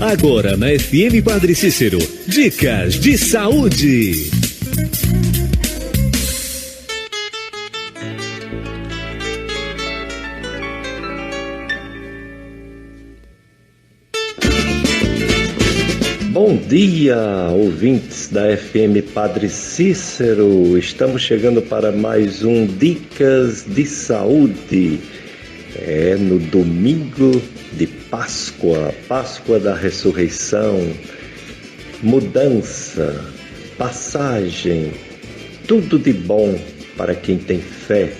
Agora na FM Padre Cícero, dicas de saúde. Bom dia, ouvintes da FM Padre Cícero. Estamos chegando para mais um Dicas de Saúde. No domingo de Páscoa, Páscoa da Ressurreição, mudança, passagem, tudo de bom para quem tem fé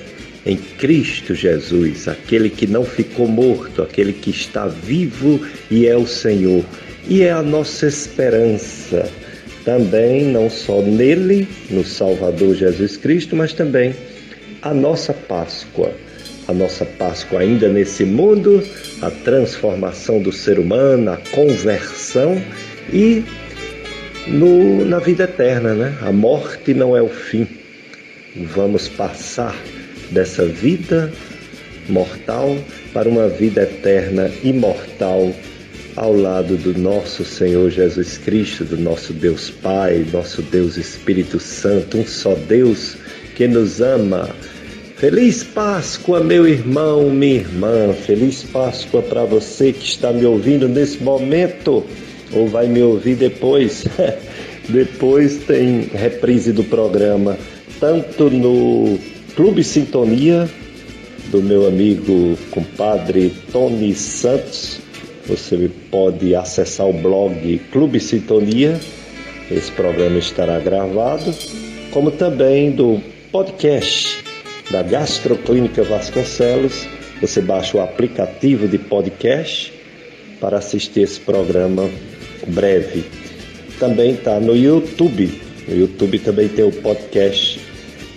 em Cristo Jesus, aquele que não ficou morto, aquele que está vivo e é o Senhor. E é a nossa esperança também, não só nele, no Salvador Jesus Cristo, mas também a nossa Páscoa. A nossa Páscoa ainda nesse mundo, a transformação do ser humano, a conversão e na vida eterna, né? A morte não é o fim. Vamos passar dessa vida mortal para uma vida eterna, imortal, ao lado do nosso Senhor Jesus Cristo, do nosso Deus Pai, nosso Deus Espírito Santo, um só Deus que nos ama. Feliz Páscoa, meu irmão, minha irmã. Feliz Páscoa para você que está me ouvindo nesse momento ou vai me ouvir depois. Depois tem reprise do programa, tanto no Clube Sintonia, do meu amigo compadre Tony Santos. Você pode acessar o blog Clube Sintonia, esse programa estará gravado, como também do podcast da Gastroclínica Vasconcelos. Você baixa o aplicativo de podcast para assistir esse programa breve. Também está no YouTube. No YouTube também tem o podcast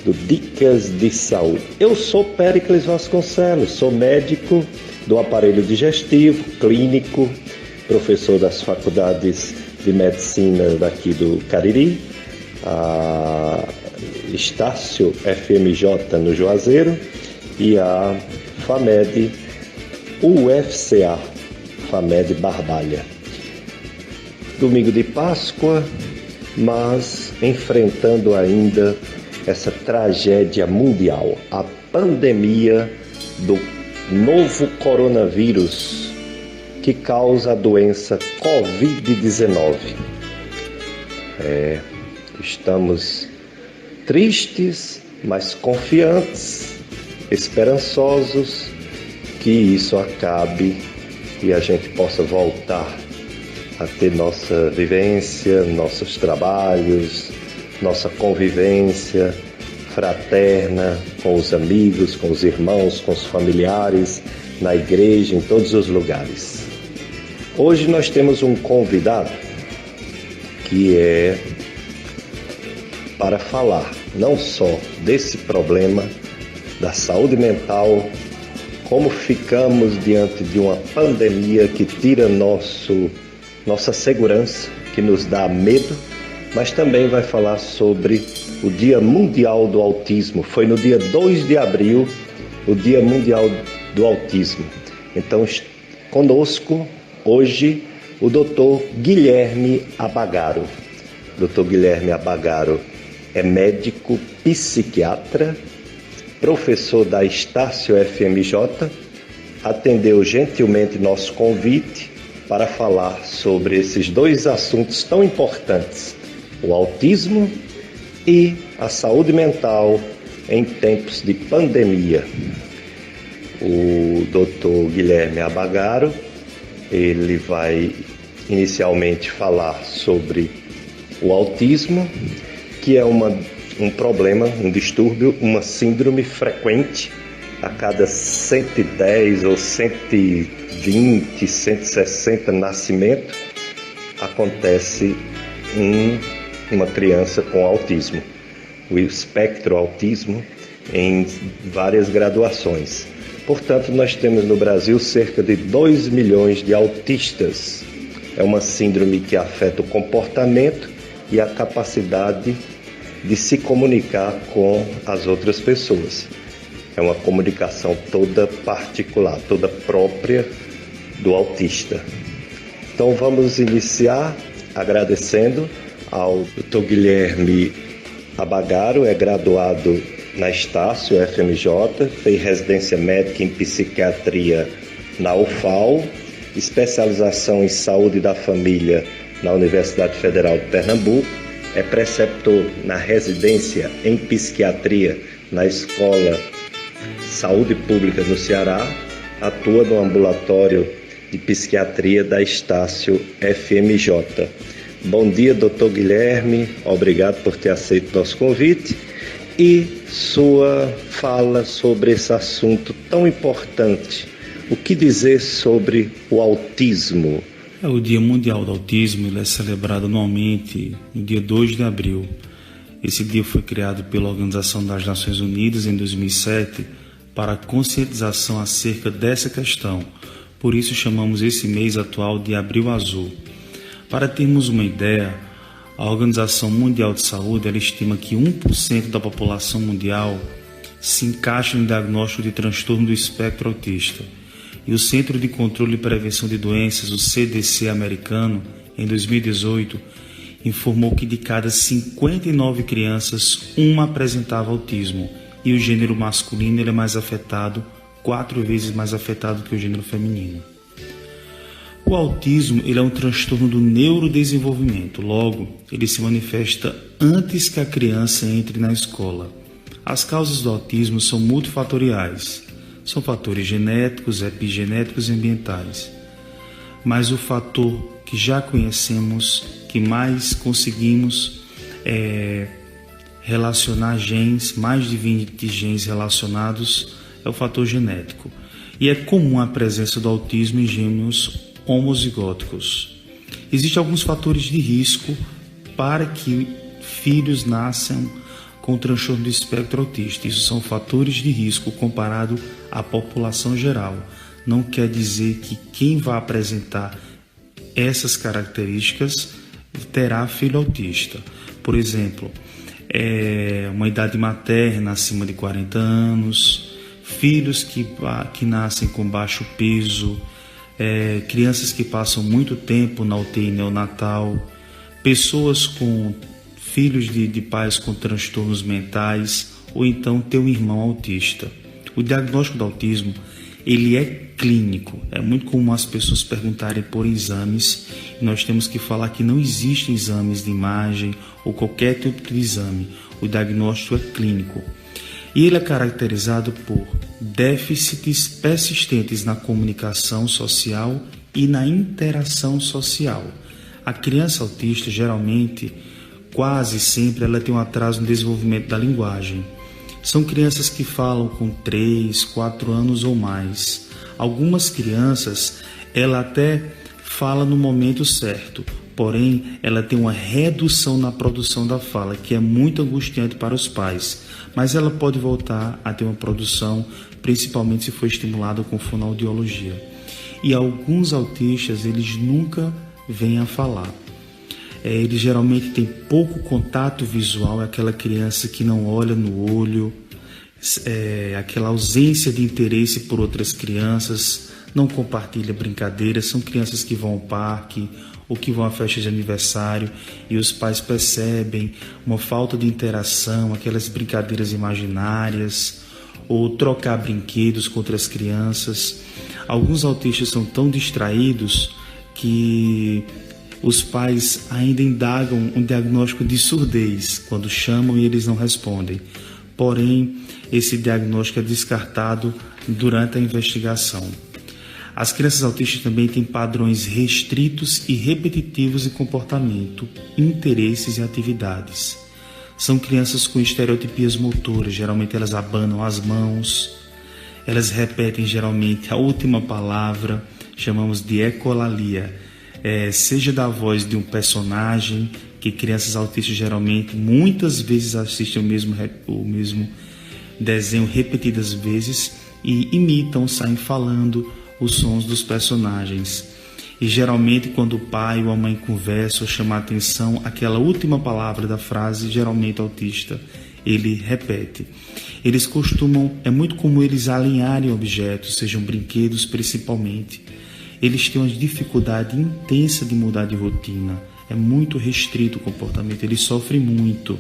do Dicas de Saúde. Eu sou Péricles Vasconcelos, sou médico do aparelho digestivo, clínico, professor das faculdades de medicina daqui do Cariri, a Estácio FMJ no Juazeiro e a FAMED UFCA, FAMED Barbalha. Domingo de Páscoa, mas enfrentando ainda essa tragédia mundial, a pandemia do novo coronavírus que causa a doença Covid-19. Estamos tristes, mas confiantes, esperançosos que isso acabe e a gente possa voltar a ter nossa vivência, nossos trabalhos, nossa convivência fraterna com os amigos, com os irmãos, com os familiares, na igreja, em todos os lugares. Hoje nós temos um convidado que é para falar não só desse problema da saúde mental, como ficamos diante de uma pandemia que tira nossa segurança, que nos dá medo, mas também vai falar sobre o Dia Mundial do Autismo. Foi no dia 2 de abril, o Dia Mundial do Autismo. Então, conosco hoje o Dr. Guilherme Abagaro. Dr. Guilherme Abagaro é médico psiquiatra, professor da Estácio FMJ, atendeu gentilmente nosso convite para falar sobre esses dois assuntos tão importantes, o autismo e a saúde mental em tempos de pandemia. O Dr. Guilherme Abagaro, ele vai inicialmente falar sobre o autismo, que é um problema, um distúrbio, uma síndrome frequente. A cada 110 ou 120, 160 nascimentos, acontece uma criança com autismo. O espectro autismo em várias graduações. Portanto, nós temos no Brasil cerca de 2 milhões de autistas. É uma síndrome que afeta o comportamento e a capacidade de se comunicar com as outras pessoas. É uma comunicação toda particular, toda própria do autista. Então vamos iniciar agradecendo ao Dr. Guilherme Abagaro, é graduado na Estácio FMJ, fez residência médica em psiquiatria na UFAL, especialização em saúde da família na Universidade Federal de Pernambuco, é preceptor na residência em psiquiatria na Escola Saúde Pública no Ceará, atua no ambulatório de psiquiatria da Estácio FMJ. Bom dia, doutor Guilherme, obrigado por ter aceito nosso convite e sua fala sobre esse assunto tão importante. O que dizer sobre o autismo? O Dia Mundial do Autismo ele é celebrado anualmente no dia 2 de abril. Esse dia foi criado pela Organização das Nações Unidas em 2007 para a conscientização acerca dessa questão. Por isso chamamos esse mês atual de Abril Azul. Para termos uma ideia, a Organização Mundial de Saúde ela estima que 1% da população mundial se encaixa no diagnóstico de transtorno do espectro autista. E o Centro de Controle e Prevenção de Doenças, o CDC americano, em 2018, informou que de cada 59 crianças, uma apresentava autismo. E o gênero masculino ele é mais afetado, 4 vezes mais afetado que o gênero feminino. O autismo ele é um transtorno do neurodesenvolvimento, logo, ele se manifesta antes que a criança entre na escola. As causas do autismo são multifatoriais. São fatores genéticos, epigenéticos e ambientais. Mas o fator que já conhecemos, que mais conseguimos relacionar genes, mais de 20 genes relacionados, é o fator genético. E é comum a presença do autismo em gêmeos homozigóticos. Existem alguns fatores de risco para que filhos nasçam com transtorno do espectro autista. Isso são fatores de risco comparado à população geral. Não quer dizer que quem vai apresentar essas características terá filho autista. Por exemplo, uma idade materna acima de 40 anos, filhos que nascem com baixo peso, crianças que passam muito tempo na UTI neonatal, pessoas com filhos de pais com transtornos mentais ou então ter um irmão autista. O diagnóstico do autismo ele é clínico. É muito comum as pessoas perguntarem por exames e nós temos que falar que não existem exames de imagem ou qualquer tipo de exame. O diagnóstico é clínico. E ele é caracterizado por déficits persistentes na comunicação social e na interação social. A criança autista geralmente quase sempre ela tem um atraso no desenvolvimento da linguagem. São crianças que falam com 3, 4 anos ou mais. Algumas crianças, ela até fala no momento certo, porém, ela tem uma redução na produção da fala, que é muito angustiante para os pais. Mas ela pode voltar a ter uma produção, principalmente se for estimulada com fonoaudiologia. E alguns autistas, eles nunca vêm a falar. Eles geralmente têm pouco contato visual, é aquela criança que não olha no olho, aquela ausência de interesse por outras crianças, não compartilha brincadeiras, são crianças que vão ao parque ou que vão a festa de aniversário e os pais percebem uma falta de interação, aquelas brincadeiras imaginárias ou trocar brinquedos com outras crianças. Alguns autistas são tão distraídos que os pais ainda indagam um diagnóstico de surdez quando chamam e eles não respondem. Porém, esse diagnóstico é descartado durante a investigação. As crianças autistas também têm padrões restritos e repetitivos em comportamento, interesses e atividades. São crianças com estereotipias motoras, geralmente elas abanam as mãos, elas repetem geralmente a última palavra, chamamos de ecolalia. Seja da voz de um personagem, que crianças autistas geralmente muitas vezes assistem o mesmo desenho repetidas vezes e imitam, saem falando os sons dos personagens. E geralmente quando o pai ou a mãe conversa ou chama a atenção, aquela última palavra da frase, geralmente autista, ele repete. Eles costumam, é muito comum eles alinharem objetos, sejam brinquedos principalmente. eles têm uma dificuldade intensa de mudar de rotina. É muito restrito o comportamento, eles sofrem muito,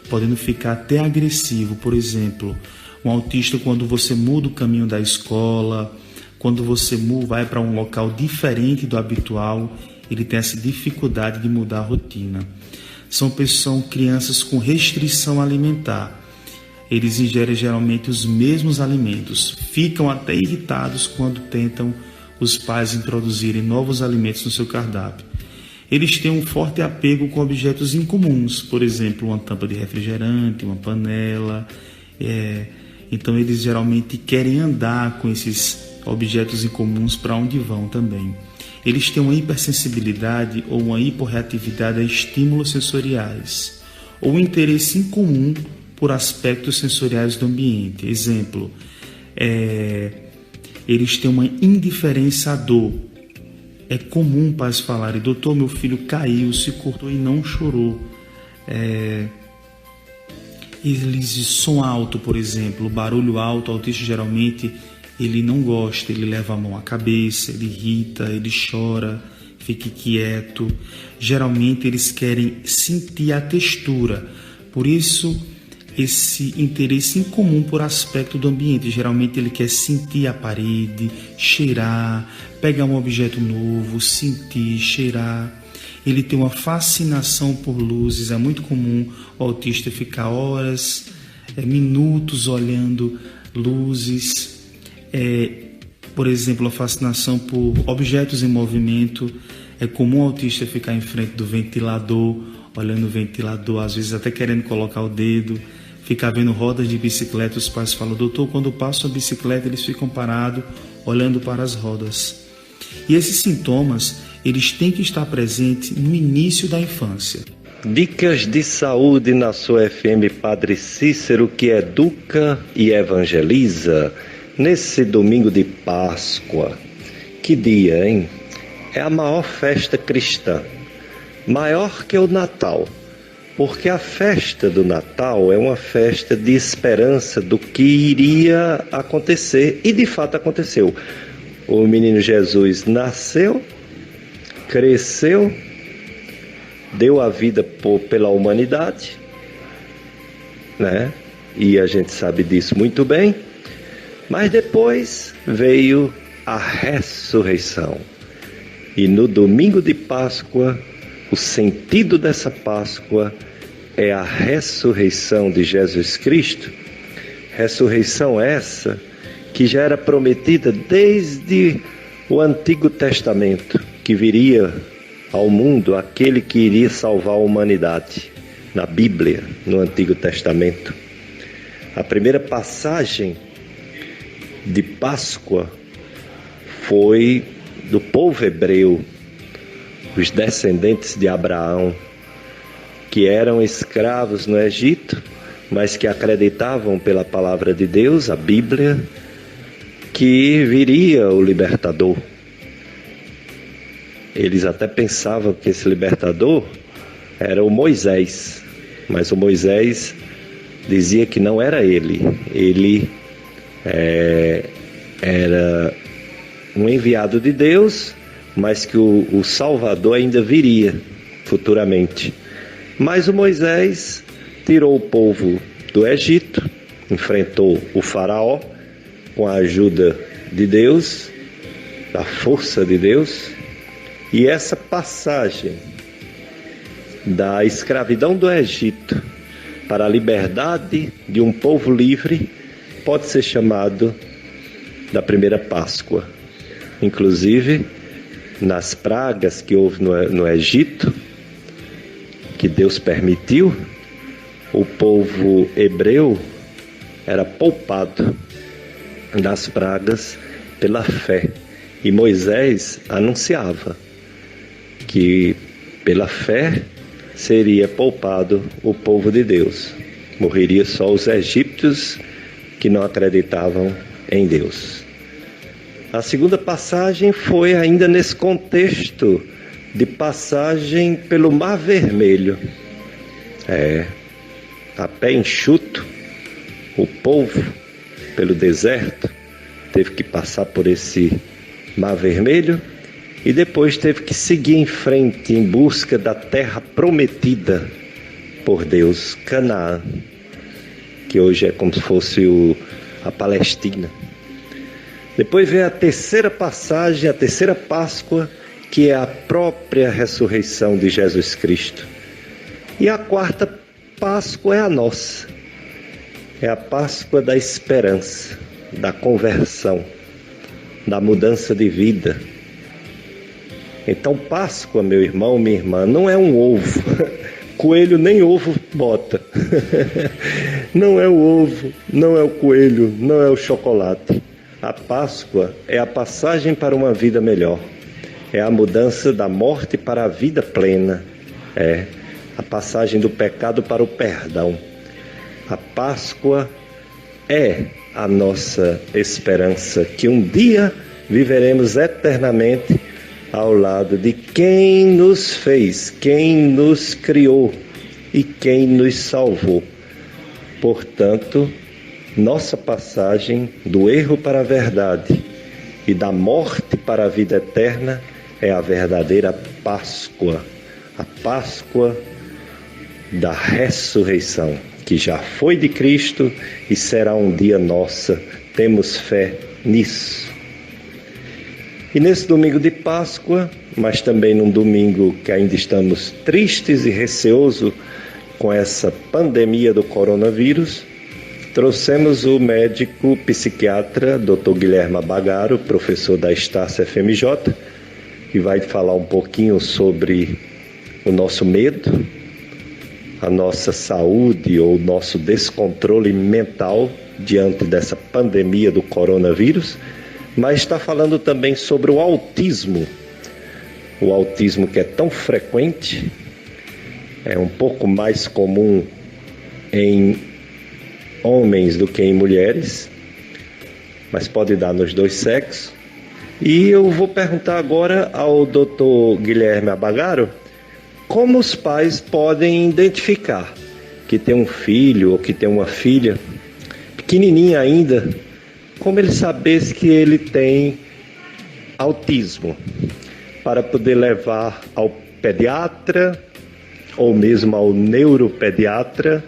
podendo ficar até agressivo. Por exemplo, um autista, quando você muda o caminho da escola, quando você vai para um local diferente do habitual, ele tem essa dificuldade de mudar a rotina. São crianças com restrição alimentar. Eles ingerem geralmente os mesmos alimentos, ficam até irritados quando tentam os pais introduzirem novos alimentos no seu cardápio. Eles têm um forte apego com objetos incomuns, por exemplo, uma tampa de refrigerante, uma panela. Então eles geralmente querem andar com esses objetos incomuns para onde vão também. Eles têm uma hipersensibilidade ou uma hiporreatividade a estímulos sensoriais, ou um interesse incomum por aspectos sensoriais do ambiente. Exemplo, eles têm uma indiferença à dor. É comum pais falarem: doutor, meu filho caiu, se cortou e não chorou. Eles som alto, por exemplo, barulho alto, o autista geralmente ele não gosta, ele leva a mão à cabeça, ele irrita, ele chora, fica quieto. Geralmente eles querem sentir a textura, por isso esse interesse incomum por aspecto do ambiente. Geralmente ele quer sentir a parede, cheirar, pegar um objeto novo, sentir, cheirar. Ele tem uma fascinação por luzes. É muito comum o autista ficar horas, minutos olhando luzes. Por exemplo, a fascinação por objetos em movimento. É comum o autista ficar em frente do ventilador, olhando o ventilador, às vezes até querendo colocar o dedo. Ficar vendo rodas de bicicleta. Os pais falam: doutor, quando passam a bicicleta eles ficam parados olhando para as rodas. E esses sintomas, eles têm que estar presentes no início da infância. Dicas de saúde na sua FM Padre Cícero, que educa e evangeliza. Nesse domingo de Páscoa, que dia, hein? É a maior festa cristã, maior que o Natal, porque a festa do Natal é uma festa de esperança do que iria acontecer, e de fato aconteceu. O menino Jesus nasceu, cresceu, deu a vida pela humanidade, né? E a gente sabe disso muito bem. Mas depois veio a ressurreição. E no domingo de Páscoa, o sentido dessa Páscoa é a ressurreição de Jesus Cristo. Ressurreição essa que já era prometida desde o Antigo Testamento, que viria ao mundo aquele que iria salvar a humanidade. Na Bíblia, no Antigo Testamento. A primeira passagem de Páscoa foi do povo hebreu, os descendentes de Abraão, que eram escravos no Egito, mas que acreditavam pela palavra de Deus, a Bíblia, que viria o libertador. Eles até pensavam que esse libertador era o Moisés, mas o Moisés dizia que não era ele. Ele era um enviado de Deus, mas que o Salvador ainda viria futuramente. Mas o Moisés tirou o povo do Egito, enfrentou o faraó com a ajuda de Deus, da força de Deus, e essa passagem da escravidão do Egito para a liberdade de um povo livre pode ser chamado da primeira Páscoa. Inclusive, nas pragas que houve no Egito, que Deus permitiu, o povo hebreu era poupado das pragas pela fé. E Moisés anunciava que pela fé seria poupado o povo de Deus. Morreria só os egípcios que não acreditavam em Deus. A segunda passagem foi ainda nesse contexto de passagem pelo Mar Vermelho. A pé enxuto, o povo, pelo deserto, teve que passar por esse Mar Vermelho, e depois teve que seguir em frente em busca da terra prometida por Deus, Canaã, que hoje é como se fosse a Palestina. Depois vem a terceira passagem, a terceira Páscoa, que é a própria ressurreição de Jesus Cristo. E a quarta Páscoa é a nossa. É a Páscoa da esperança, da conversão, da mudança de vida. Então Páscoa, meu irmão, minha irmã, não é um ovo. Coelho nem ovo bota. Não é o ovo, não é o coelho, não é o chocolate. A Páscoa é a passagem para uma vida melhor. É a mudança da morte para a vida plena. É a passagem do pecado para o perdão. A Páscoa é a nossa esperança, que um dia viveremos eternamente ao lado de quem nos fez, quem nos criou e quem nos salvou. Portanto, nossa passagem do erro para a verdade e da morte para a vida eterna é a verdadeira Páscoa, a Páscoa da ressurreição, que já foi de Cristo e será um dia nossa. Temos fé nisso. E nesse domingo de Páscoa, mas também num domingo que ainda estamos tristes e receosos com essa pandemia do coronavírus, trouxemos o médico psiquiatra Dr. Guilherme Abagaro, professor da Estácio FMJ, que vai falar um pouquinho sobre o nosso medo, a nossa saúde ou o nosso descontrole mental diante dessa pandemia do coronavírus, mas está falando também sobre o autismo que é tão frequente, é um pouco mais comum em homens do que em mulheres, mas pode dar nos dois sexos. E eu vou perguntar agora ao Dr. Guilherme Abagaro como os pais podem identificar que tem um filho ou que tem uma filha pequenininha ainda, como ele saber que ele tem autismo, para poder levar ao pediatra ou mesmo ao neuropediatra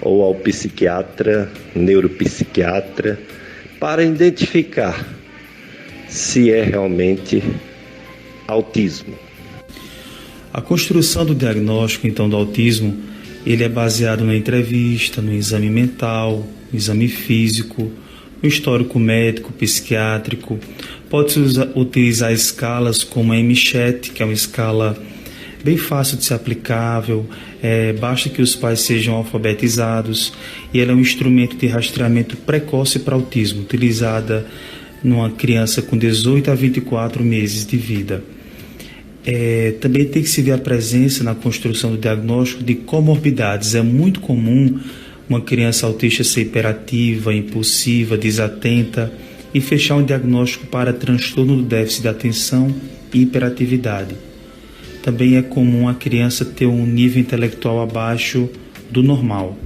ou ao psiquiatra, neuropsiquiatra, para identificar se é realmente autismo. A construção do diagnóstico, então, do autismo, ele é baseado na entrevista, no exame mental, no exame físico, no histórico médico, psiquiátrico. Pode-se utilizar escalas como a MCHAT, que é uma escala bem fácil de ser aplicável, basta que os pais sejam alfabetizados, e ela é um instrumento de rastreamento precoce para autismo, utilizada numa criança com 18 a 24 meses de vida. Também tem que se ver a presença na construção do diagnóstico de comorbidades. É muito comum uma criança autista ser hiperativa, impulsiva, desatenta, e fechar um diagnóstico para transtorno do déficit de atenção e hiperatividade. Também é comum a criança ter um nível intelectual abaixo do normal.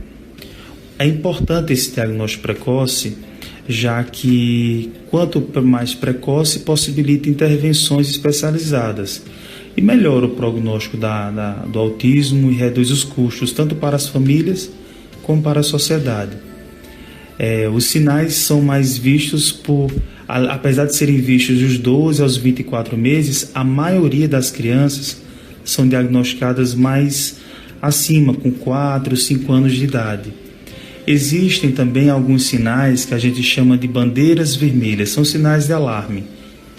É importante esse diagnóstico precoce, já que quanto mais precoce, possibilita intervenções especializadas e melhora o prognóstico do autismo e reduz os custos tanto para as famílias como para a sociedade. Os sinais são mais vistos apesar de serem vistos dos 12 aos 24 meses, a maioria das crianças são diagnosticadas mais acima, com 4, 5 anos de idade. Existem também alguns sinais que a gente chama de bandeiras vermelhas, são sinais de alarme.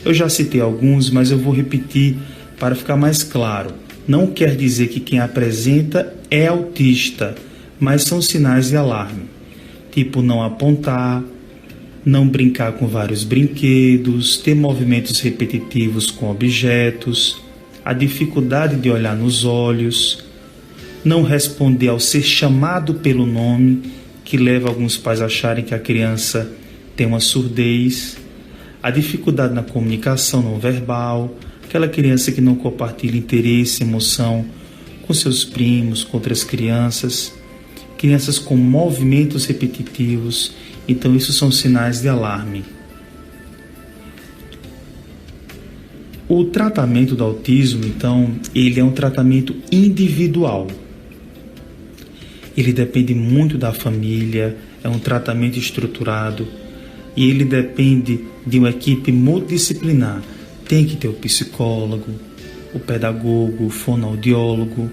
Eu já citei alguns, mas eu vou repetir para ficar mais claro. Não quer dizer que quem apresenta é autista, mas são sinais de alarme, tipo não apontar, não brincar com vários brinquedos, ter movimentos repetitivos com objetos, a dificuldade de olhar nos olhos, não responder ao ser chamado pelo nome, que leva alguns pais a acharem que a criança tem uma surdez, a dificuldade na comunicação não verbal, aquela criança que não compartilha interesse, emoção com seus primos, com outras crianças, crianças com movimentos repetitivos. Então isso são sinais de alarme. O tratamento do autismo, então, ele é um tratamento individual. Ele depende muito da família, é um tratamento estruturado e ele depende de uma equipe multidisciplinar. Tem que ter o psicólogo, o pedagogo, o fonoaudiólogo,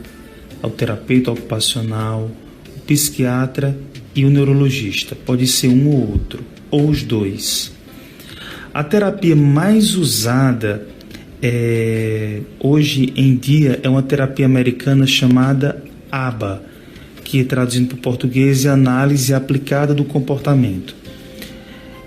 o terapeuta ocupacional, o psiquiatra e o neurologista. Pode ser um ou outro, ou os dois. A terapia mais usada hoje em dia é uma terapia americana chamada ABA, que traduzindo para o português é Análise Aplicada do Comportamento.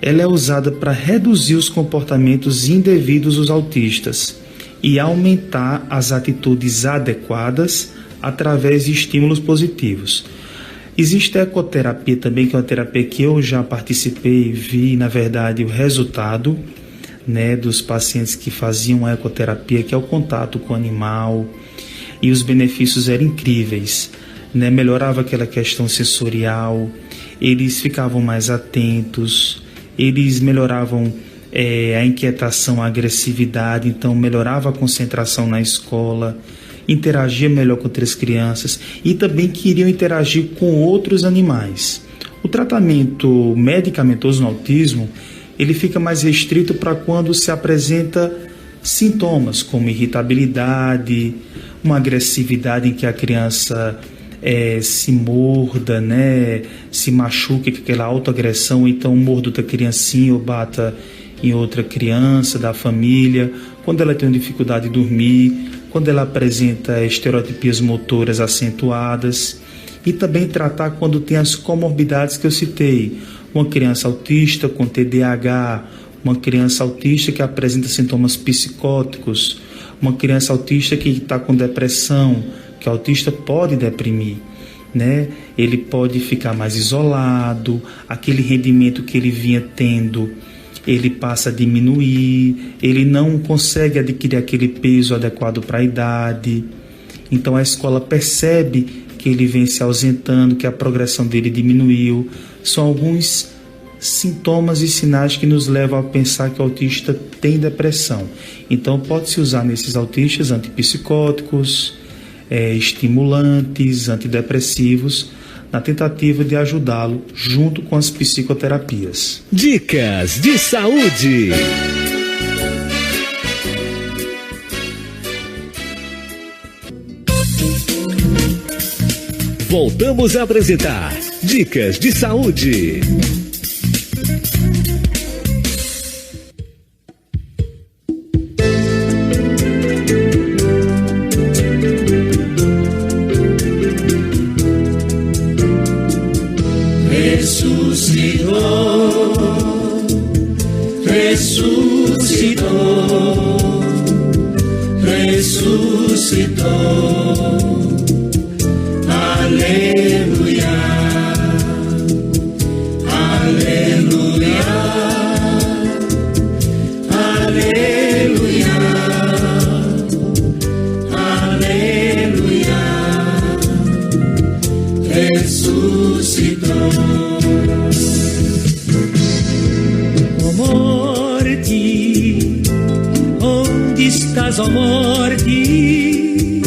Ela é usada para reduzir os comportamentos indevidos dos autistas e aumentar as atitudes adequadas através de estímulos positivos. Existe a ecoterapia também, que é uma terapia que eu já participei e vi, na verdade, o resultado, dos pacientes que faziam a ecoterapia, que é o contato com o animal, e os benefícios eram incríveis. Melhorava aquela questão sensorial, eles ficavam mais atentos, eles melhoravam a inquietação, a agressividade, então melhorava a concentração na escola, interagia melhor com outras crianças e também queriam interagir com outros animais. O tratamento medicamentoso no autismo, ele fica mais restrito para quando se apresenta sintomas como irritabilidade, uma agressividade em que a criança se morda, se machuque com aquela autoagressão, então morda outra criancinha ou bata em outra criança da família, quando ela tem uma dificuldade de dormir, quando ela apresenta estereotipias motoras acentuadas, e também tratar quando tem as comorbidades que eu citei, uma criança autista com TDAH, uma criança autista que apresenta sintomas psicóticos, uma criança autista que está com depressão, que o autista pode deprimir, Ele pode ficar mais isolado, aquele rendimento que ele vinha tendo, ele passa a diminuir, ele não consegue adquirir aquele peso adequado para a idade. Então a escola percebe que ele vem se ausentando, que a progressão dele diminuiu. São alguns sintomas e sinais que nos levam a pensar que o autista tem depressão. Então pode-se usar nesses autistas antipsicóticos, estimulantes, antidepressivos, na tentativa de ajudá-lo junto com as psicoterapias. Dicas de saúde. Voltamos a apresentar Dicas de Saúde. Ó morte,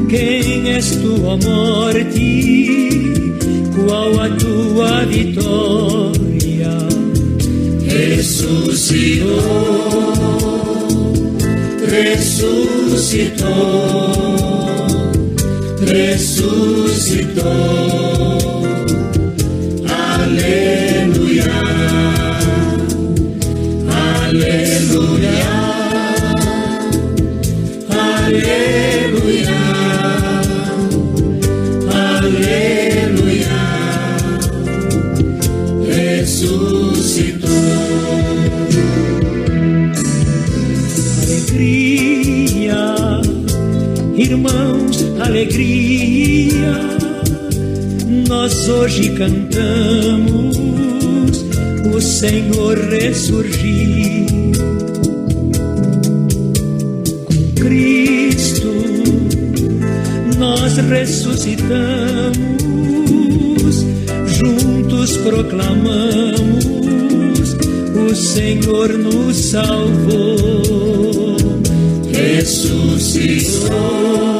quem és tu, ó morte? Qual a tua vitória? Ressuscitou, ressuscitou, ressuscitou. Aleluia, aleluia. Aleluia, aleluia, ressuscitou. Alegria, irmãos, alegria, nós hoje cantamos, o Senhor ressurgiu. Cristo, nós ressuscitamos, juntos proclamamos, o Senhor nos salvou. ressuscitou,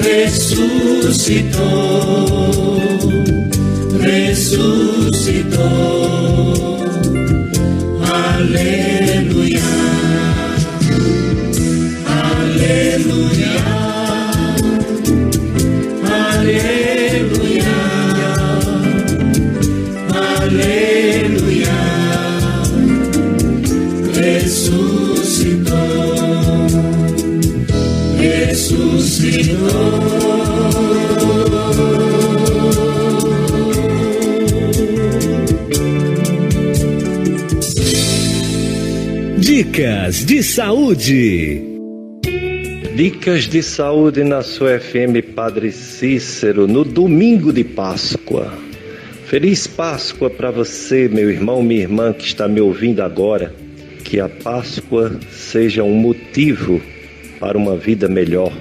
ressuscitou, ressuscitou. Aleluia, aleluia, aleluia, aleluia. Ressuscitou, ressuscitou. Dicas de saúde. Dicas de saúde na sua FM Padre Cícero, no domingo de Páscoa. Feliz Páscoa para você, meu irmão, minha irmã que está me ouvindo agora. Que a Páscoa seja um motivo para uma vida melhor,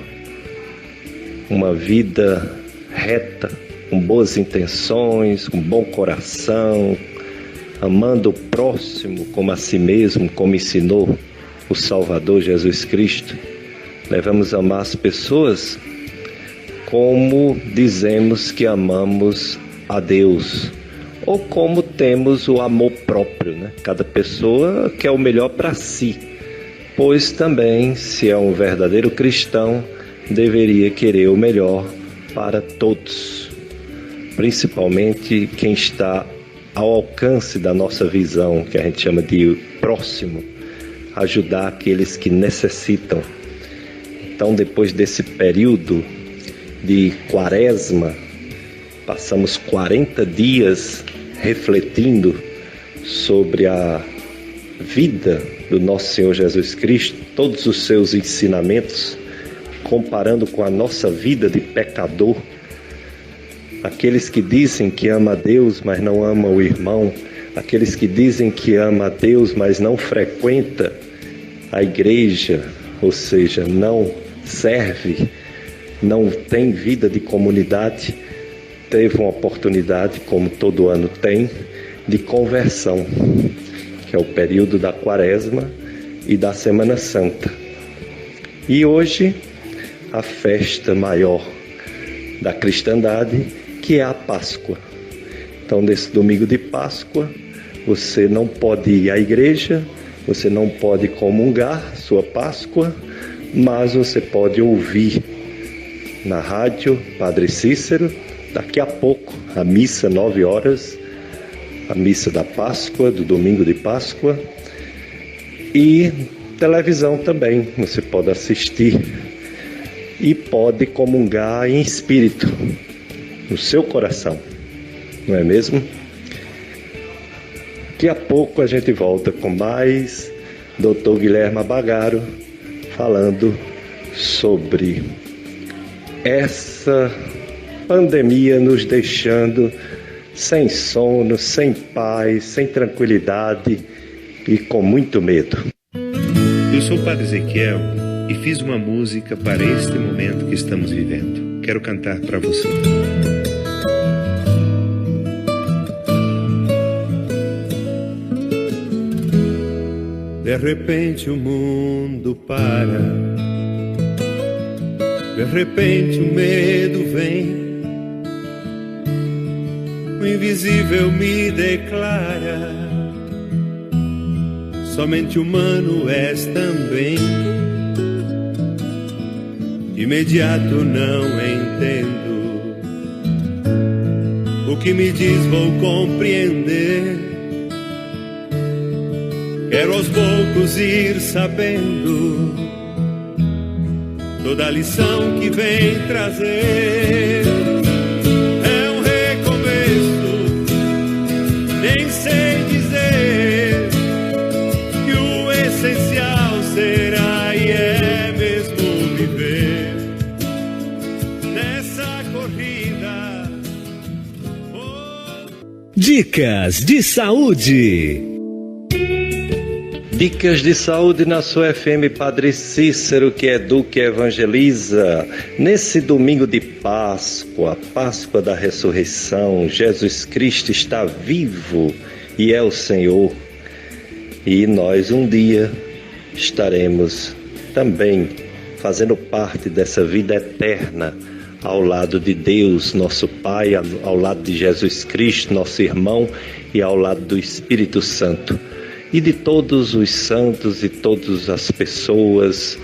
uma vida reta, com boas intenções, com bom coração, amando o próximo como a si mesmo, como ensinou o Salvador Jesus Cristo. Devemos amar as pessoas como dizemos que amamos a Deus, ou como temos o amor próprio, né? Cada pessoa quer o melhor para si, pois também, se é um verdadeiro cristão, deveria querer o melhor para todos, principalmente quem está ao alcance da nossa visão, que a gente chama de próximo, ajudar aqueles que necessitam. Então, depois desse período de quaresma, passamos 40 dias refletindo sobre a vida do nosso Senhor Jesus Cristo, todos os seus ensinamentos, comparando com a nossa vida de pecador. Aqueles que dizem que ama a Deus, mas não ama o irmão, aqueles que dizem que ama a Deus, mas não frequenta a igreja, ou seja, não serve, não tem vida de comunidade, teve uma oportunidade, como todo ano tem, de conversão, que é o período da Quaresma e da Semana Santa. E hoje, a festa maior da cristandade, que é a Páscoa. Então, nesse domingo de Páscoa, você não pode ir à igreja, você não pode comungar sua Páscoa, mas você pode ouvir na rádio Padre Cícero, daqui a pouco, a missa 9 horas, a missa da Páscoa, do domingo de Páscoa, e televisão também, você pode assistir e pode comungar em espírito, no seu coração, não é mesmo? Daqui a pouco a gente volta com mais Dr. Guilherme Abagaro, falando sobre essa pandemia nos deixando sem sono, sem paz, sem tranquilidade e com muito medo. Eu sou o Padre Ezequiel e fiz uma música para este momento que estamos vivendo. Quero cantar para você. De repente o mundo para, de repente o medo vem, o invisível me declara, somente humano és também. De imediato não entendo, o que me diz vou compreender. Quero aos poucos ir sabendo toda a lição que vem trazer. É um recomeço, nem sei dizer que o essencial será e é mesmo viver nessa corrida. Dicas de saúde. Dicas de saúde na sua FM Padre Cícero, que educa e evangeliza. Nesse domingo de Páscoa, Páscoa da ressurreição, Jesus Cristo está vivo e é o Senhor. E nós um dia estaremos também fazendo parte dessa vida eterna, ao lado de Deus, nosso Pai, ao lado de Jesus Cristo, nosso irmão, e ao lado do Espírito Santo. E de todos os santos e todas as pessoas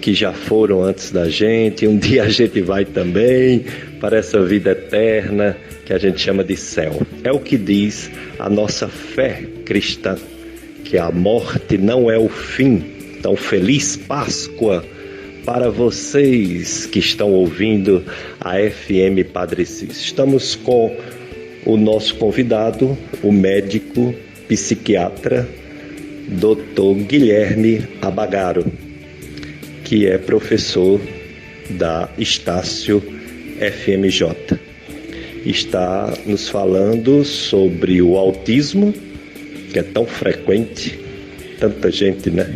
que já foram antes da gente, um dia a gente vai também para essa vida eterna que a gente chama de céu. É o que diz a nossa fé cristã, que a morte não é o fim. Então, feliz Páscoa para vocês que estão ouvindo a FM Padre Cícero. Estamos com o nosso convidado, o médico psiquiatra, Dr. Guilherme Abagaro, que é professor da Estácio FMJ. Está nos falando sobre o autismo, que é tão frequente, tanta gente, né?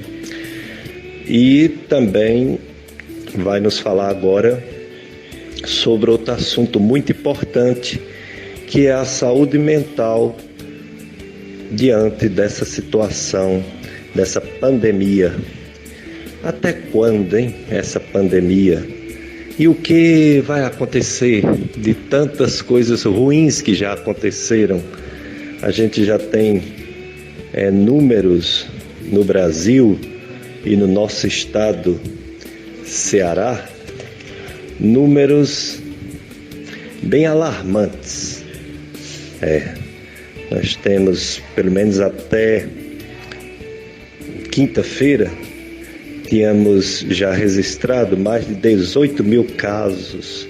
E também vai nos falar agora sobre outro assunto muito importante, que é a saúde mental diante dessa situação, dessa pandemia. Até quando, hein, essa pandemia? E o que vai acontecer de tantas coisas ruins que já aconteceram? A gente já tem números no Brasil e no nosso estado, Ceará, números bem alarmantes. Nós temos, pelo menos até quinta-feira, tínhamos já registrado mais de 18 mil casos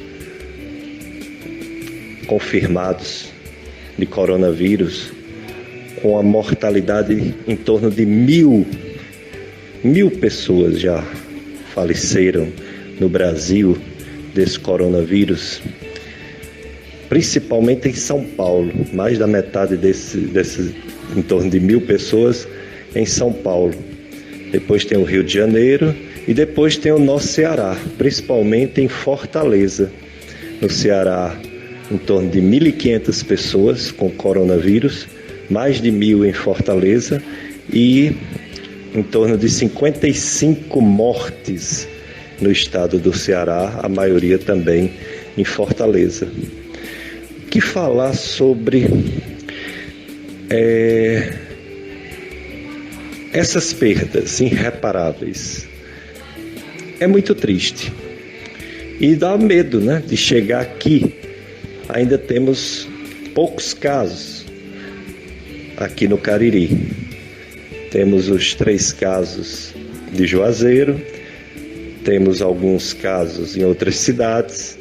confirmados de coronavírus, com a mortalidade em torno de mil pessoas já faleceram no Brasil desse coronavírus, principalmente em São Paulo. Mais da metade desses em torno de 1.000 pessoas em São Paulo. Depois tem o Rio de Janeiro e depois tem o nosso Ceará, principalmente em Fortaleza. No Ceará, em torno de 1.500 pessoas com coronavírus, mais de 1.000 em Fortaleza e em torno de 55 mortes no estado do Ceará, a maioria também em Fortaleza. O que falar sobre essas perdas irreparáveis? É muito triste e dá medo, né, de chegar aqui. Ainda temos poucos casos aqui no Cariri. Temos os 3 casos de Juazeiro, temos alguns casos em outras cidades,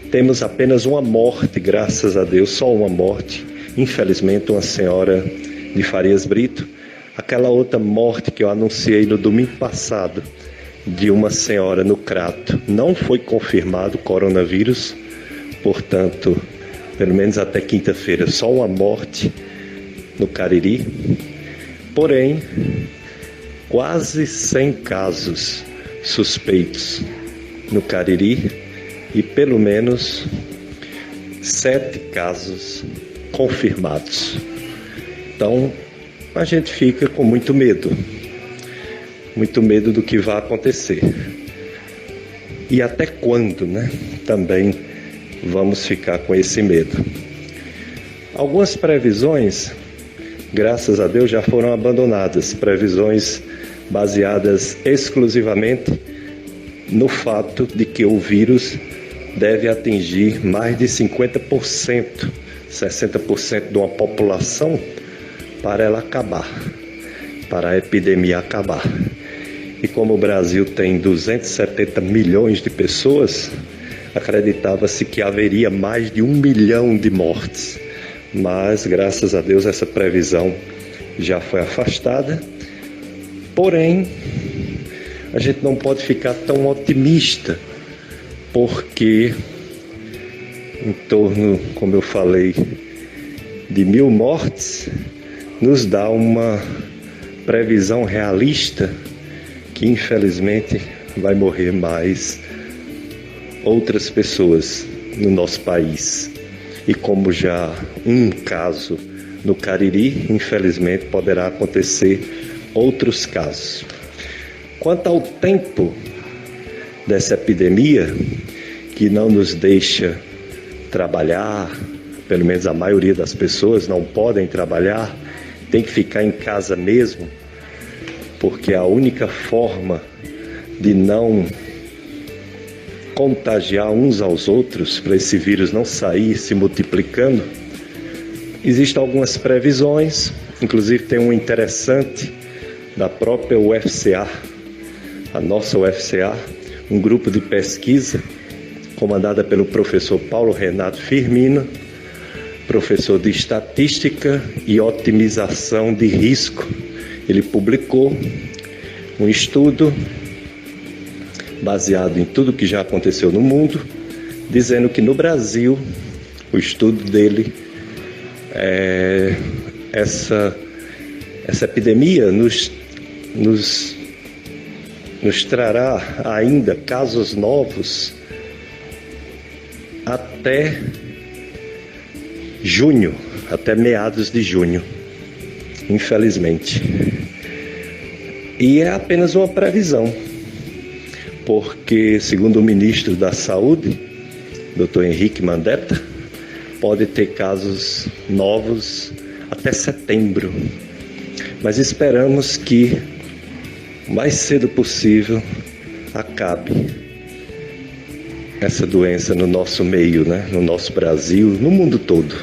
temos apenas uma morte, graças a Deus, só uma morte, infelizmente uma senhora de Farias Brito. Aquela outra morte que eu anunciei no domingo passado, de uma senhora no Crato, não foi confirmado coronavírus, portanto, pelo menos até quinta-feira, só uma morte no Cariri. Porém, quase 100 casos suspeitos no Cariri e pelo menos 7 casos confirmados. Então, a gente fica com muito medo do que vai acontecer. E até quando, né? Também vamos ficar com esse medo. Algumas previsões, graças a Deus, já foram abandonadas. Previsões baseadas exclusivamente no fato de que o vírus deve atingir mais de 50%, 60% de uma população para ela acabar, para a epidemia acabar. E como o Brasil tem 270 milhões de pessoas, acreditava-se que haveria mais de 1 milhão de mortes. Mas, graças a Deus, essa previsão já foi afastada. Porém, a gente não pode ficar tão otimista, porque em torno, como eu falei, de 1.000 mortes, nos dá uma previsão realista que, infelizmente, vai morrer mais outras pessoas no nosso país. E como já um caso no Cariri, infelizmente poderá acontecer outros casos. Quanto ao tempo dessa epidemia, que não nos deixa trabalhar, pelo menos a maioria das pessoas não podem trabalhar, tem que ficar em casa mesmo, porque a única forma de não contagiar uns aos outros, para esse vírus não sair se multiplicando, existem algumas previsões, inclusive tem uma interessante da própria UFCA, a nossa UFCA, um grupo de pesquisa comandada pelo professor Paulo Renato Firmino, professor de Estatística e Otimização de Risco. Ele publicou um estudo baseado em tudo que já aconteceu no mundo, dizendo que no Brasil, o estudo dele, essa epidemia nos trará ainda casos novos até junho, até meados de junho, infelizmente. E é apenas uma previsão, porque, segundo o ministro da Saúde, Dr. Henrique Mandetta, pode ter casos novos até setembro. Mas esperamos que o mais cedo possível acabe essa doença no nosso meio, né? No nosso Brasil, no mundo todo.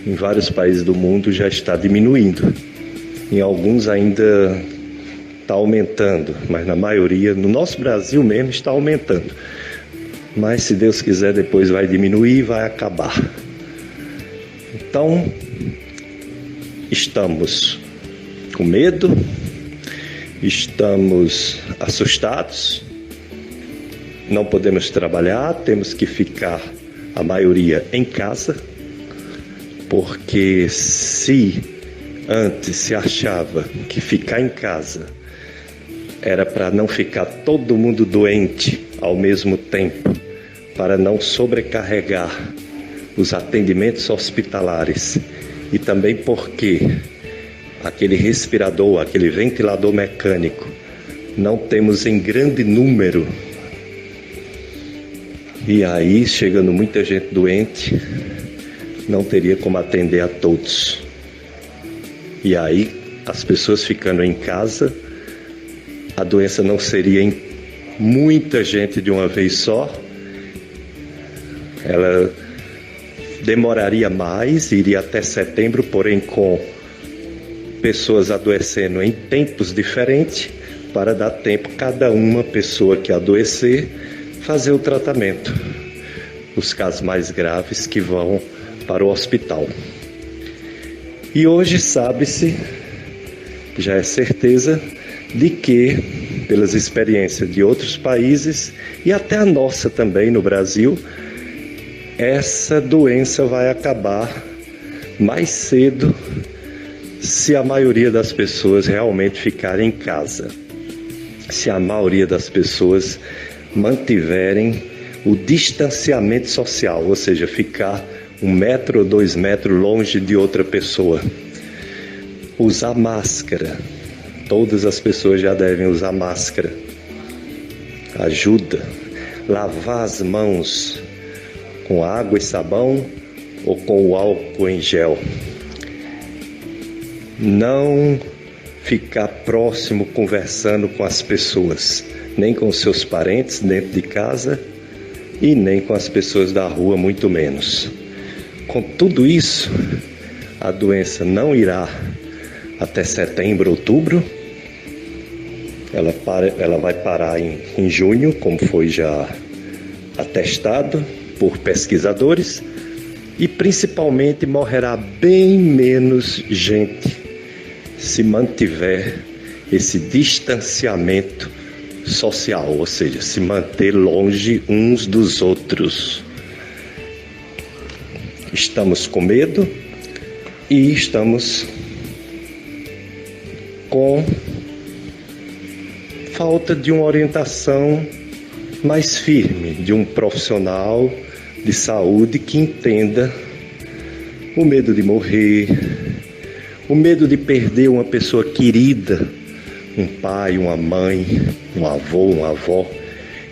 Em vários países do mundo já está diminuindo. Em alguns ainda está aumentando, mas na maioria, no nosso Brasil mesmo, está aumentando. Mas se Deus quiser, depois vai diminuir e vai acabar. Então, estamos com medo, estamos assustados, não podemos trabalhar, temos que ficar, a maioria, em casa, porque se antes se achava que ficar em casa era para não ficar todo mundo doente ao mesmo tempo, para não sobrecarregar os atendimentos hospitalares, e também porque aquele respirador, aquele ventilador mecânico, não temos em grande número. E aí, chegando muita gente doente, não teria como atender a todos. E aí, as pessoas ficando em casa, a doença não seria em muita gente de uma vez só. Ela demoraria mais, iria até setembro, porém com pessoas adoecendo em tempos diferentes, para dar tempo cada uma pessoa que adoecer fazer o tratamento. Os casos mais graves que vão para o hospital. E hoje sabe-se, já é certeza, de que, pelas experiências de outros países e até a nossa também no Brasil, essa doença vai acabar mais cedo se a maioria das pessoas realmente ficarem em casa. Se a maioria das pessoas mantiverem o distanciamento social, ou seja, ficar 1 metro ou 2 metros longe de outra pessoa. Usar máscara. Todas as pessoas já devem usar máscara. Ajuda. Lavar as mãos com água e sabão ou com o álcool em gel. Não ficar próximo conversando com as pessoas, nem com seus parentes dentro de casa e nem com as pessoas da rua, muito menos. Com tudo isso, a doença não irá até setembro, outubro. Ela vai parar em junho, como foi já atestado por pesquisadores, e principalmente morrerá bem menos gente se mantiver esse distanciamento social, ou seja, se manter longe uns dos outros. Estamos com medo e estamos com falta de uma orientação mais firme, de um profissional de saúde que entenda o medo de morrer, o medo de perder uma pessoa querida um pai, uma mãe, um avô, uma avó.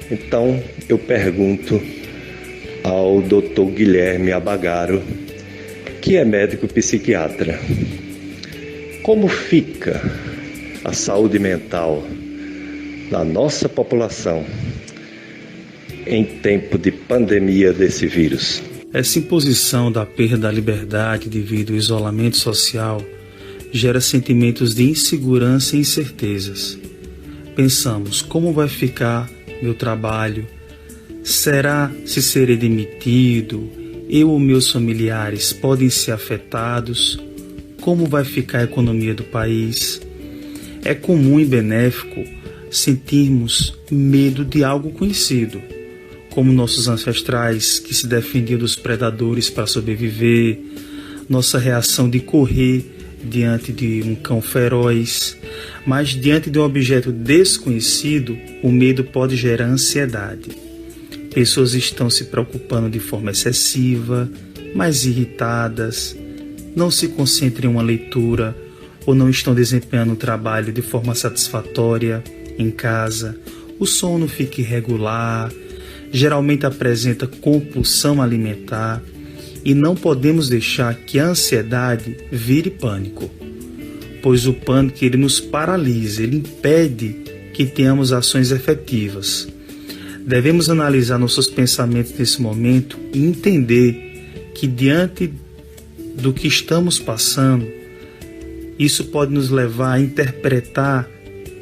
Então eu pergunto ao Dr. Guilherme Abagaro, que é médico psiquiatra, como fica a saúde mental da nossa população em tempo de pandemia desse vírus? Essa imposição da perda da liberdade devido ao isolamento social gera sentimentos de insegurança e incertezas. Pensamos, como vai ficar meu trabalho? Será se serei demitido? Eu ou meus familiares podem ser afetados? Como vai ficar a economia do país? É comum e benéfico sentirmos medo de algo conhecido, como nossos ancestrais que se defendiam dos predadores para sobreviver, nossa reação de correr diante de um cão feroz. Mas diante de um objeto desconhecido, o medo pode gerar ansiedade. Pessoas estão se preocupando de forma excessiva, mais irritadas, não se concentram em uma leitura ou não estão desempenhando o trabalho de forma satisfatória em casa. O sono fica irregular, geralmente apresenta compulsão alimentar e não podemos deixar que a ansiedade vire pânico, pois o pânico ele nos paralisa, ele impede que tenhamos ações efetivas. Devemos analisar nossos pensamentos nesse momento e entender que diante do que estamos passando, isso pode nos levar a interpretar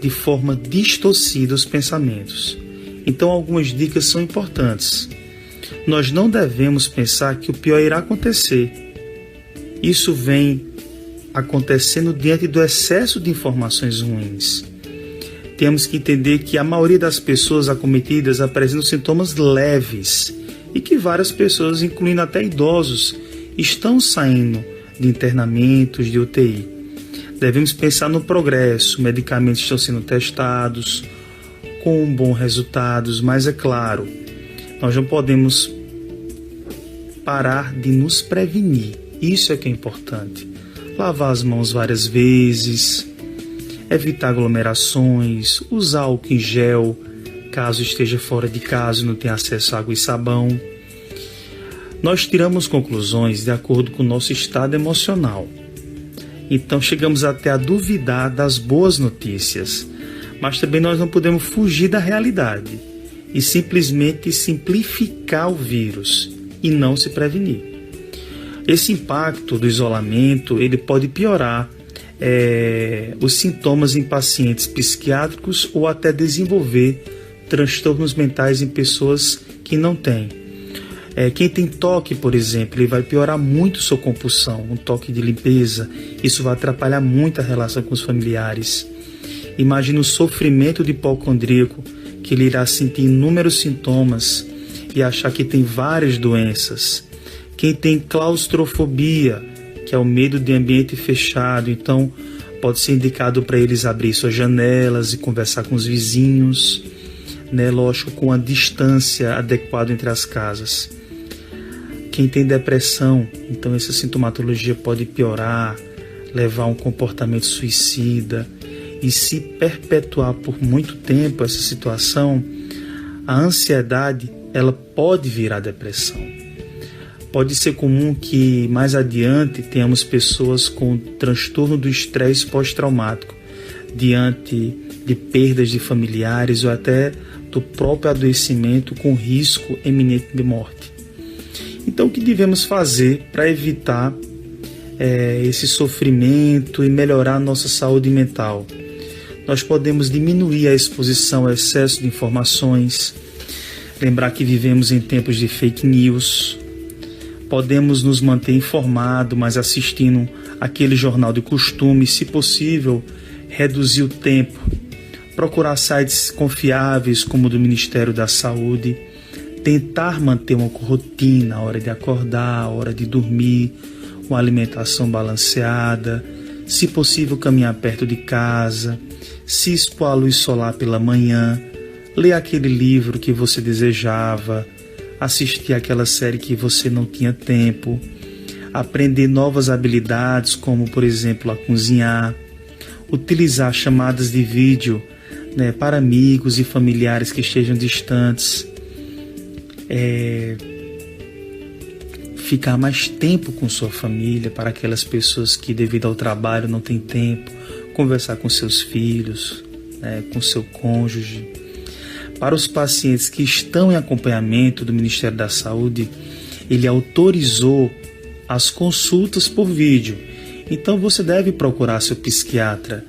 de forma distorcida os pensamentos. Então algumas dicas são importantes. Nós não devemos pensar que o pior irá acontecer. Isso vem acontecendo diante do excesso de informações ruins. Temos que entender que a maioria das pessoas acometidas apresentam sintomas leves e que várias pessoas, incluindo até idosos, estão saindo de internamentos, de UTI. Devemos pensar no progresso, medicamentos estão sendo testados com bons resultados, mas é claro, nós não podemos parar de nos prevenir. Isso é que é importante. Lavar as mãos várias vezes, evitar aglomerações, usar álcool em gel, caso esteja fora de casa e não tenha acesso a água e sabão. Nós tiramos conclusões de acordo com o nosso estado emocional. Então chegamos até a duvidar das boas notícias, mas também nós não podemos fugir da realidade e simplesmente simplificar o vírus e não se prevenir. Esse impacto do isolamento ele pode piorar os sintomas em pacientes psiquiátricos ou até desenvolver transtornos mentais em pessoas que não têm. Quem tem toque, por exemplo, ele vai piorar muito sua compulsão, um toque de limpeza, isso vai atrapalhar muito a relação com os familiares. Imagine o sofrimento de hipocondríaco, que ele irá sentir inúmeros sintomas e achar que tem várias doenças. Quem tem claustrofobia, que é o medo de ambiente fechado, então pode ser indicado para eles abrir suas janelas e conversar com os vizinhos, lógico, com a distância adequada entre as casas. Quem tem depressão, então essa sintomatologia pode piorar, levar a um comportamento suicida, e se perpetuar por muito tempo essa situação, a ansiedade ela pode virar depressão. Pode ser comum que mais adiante tenhamos pessoas com transtorno do estresse pós-traumático, diante de perdas de familiares ou até do próprio adoecimento com risco eminente de morte. Então, o que devemos fazer para evitar esse sofrimento e melhorar a nossa saúde mental? Nós podemos diminuir a exposição ao excesso de informações, lembrar que vivemos em tempos de fake news, podemos nos manter informados, mas assistindo aquele jornal de costume, se possível, reduzir o tempo, procurar sites confiáveis como o do Ministério da Saúde, tentar manter uma rotina, a hora de acordar, a hora de dormir, uma alimentação balanceada, se possível caminhar perto de casa, se expor à luz solar pela manhã, ler aquele livro que você desejava, assistir aquela série que você não tinha tempo, aprender novas habilidades como, por exemplo, a cozinhar, utilizar chamadas de vídeo, né, para amigos e familiares que estejam distantes, ficar mais tempo com sua família, para aquelas pessoas que devido ao trabalho não têm tempo, conversar com seus filhos, né, com seu cônjuge. Para os pacientes que estão em acompanhamento do Ministério da Saúde, ele autorizou as consultas por vídeo. Então você deve procurar seu psiquiatra,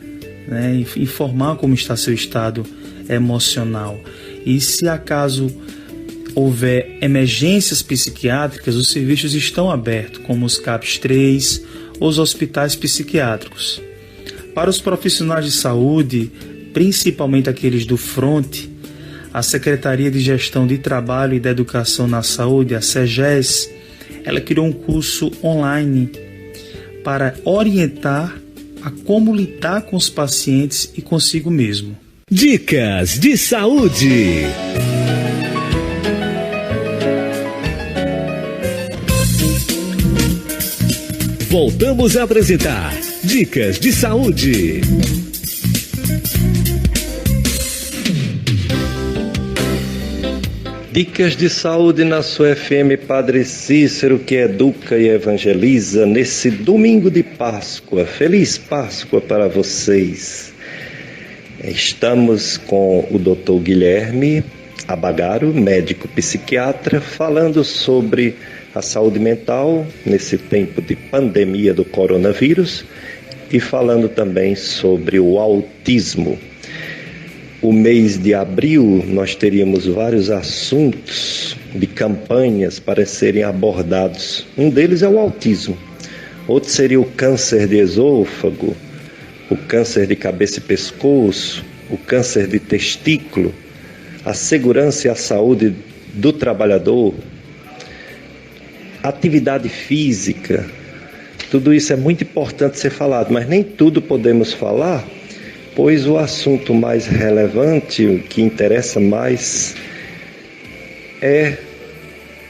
né, informar como está seu estado emocional. E se acaso houver emergências psiquiátricas, os serviços estão abertos, como os CAPs 3 ou os hospitais psiquiátricos. Para os profissionais de saúde, principalmente aqueles do FRONT, a Secretaria de Gestão de Trabalho e da Educação na Saúde, a SEGES, ela criou um curso online para orientar a como lidar com os pacientes e consigo mesmo. Dicas de saúde. Voltamos a apresentar Dicas de Saúde. Dicas de saúde na sua FM Padre Cícero, que educa e evangeliza nesse domingo de Páscoa. Feliz Páscoa para vocês. Estamos com o Dr. Guilherme Abagaro, médico psiquiatra, falando sobre a saúde mental nesse tempo de pandemia do coronavírus e falando também sobre o autismo. O mês de abril nós teríamos vários assuntos de campanhas para serem abordados. Um deles é o autismo, outro seria o câncer de esôfago, o câncer de cabeça e pescoço, o câncer de testículo, a segurança e a saúde do trabalhador, atividade física. Tudo isso é muito importante ser falado, mas nem tudo podemos falar, pois o assunto mais relevante, o que interessa mais, é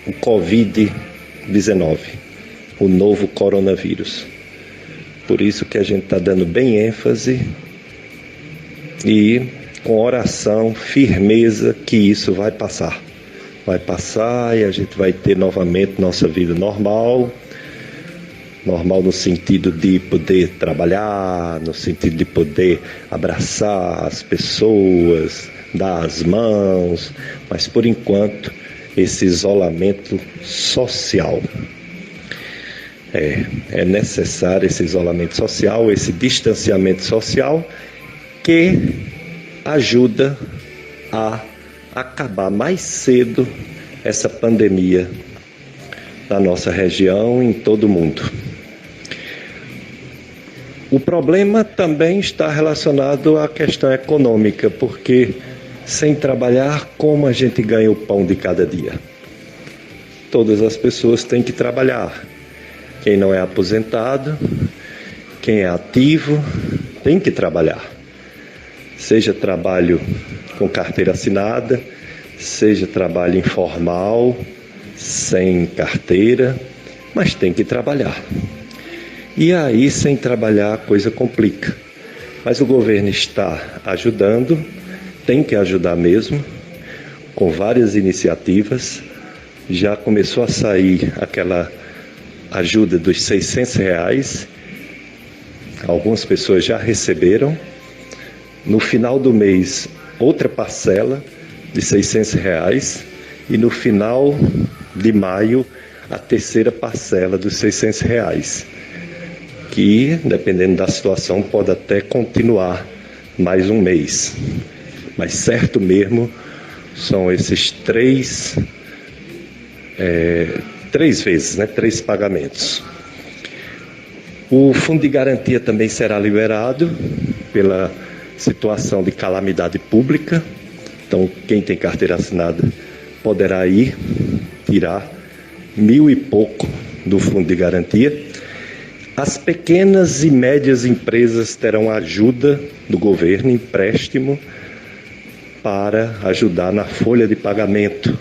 o Covid-19, o novo coronavírus. Por isso que a gente está dando bem ênfase e com oração, firmeza, que isso vai passar. Vai passar e a gente vai ter novamente nossa vida normal. Normal no sentido de poder trabalhar, no sentido de poder abraçar as pessoas, dar as mãos, mas por enquanto esse isolamento social. É necessário esse isolamento social, esse distanciamento social que ajuda a acabar mais cedo essa pandemia na nossa região e em todo o mundo. O problema também está relacionado à questão econômica, porque sem trabalhar, como a gente ganha o pão de cada dia? Todas as pessoas têm que trabalhar. Quem não é aposentado, quem é ativo, tem que trabalhar. Seja trabalho com carteira assinada, seja trabalho informal, sem carteira, mas tem que trabalhar. E aí, sem trabalhar, a coisa complica. Mas o governo está ajudando, tem que ajudar mesmo, com várias iniciativas. Já começou a sair aquela ajuda dos R$600, algumas pessoas já receberam. No final do mês, outra parcela de R$600, e no final de maio, a terceira parcela dos R$600, que, dependendo da situação, pode até continuar mais um mês. Mas certo mesmo, são esses três vezes, né? 3 pagamentos. O fundo de garantia também será liberado pela situação de calamidade pública. Então, quem tem carteira assinada poderá ir tirar 1.000 e pouco do fundo de garantia. As pequenas e médias empresas terão ajuda do governo, empréstimo, para ajudar na folha de pagamento.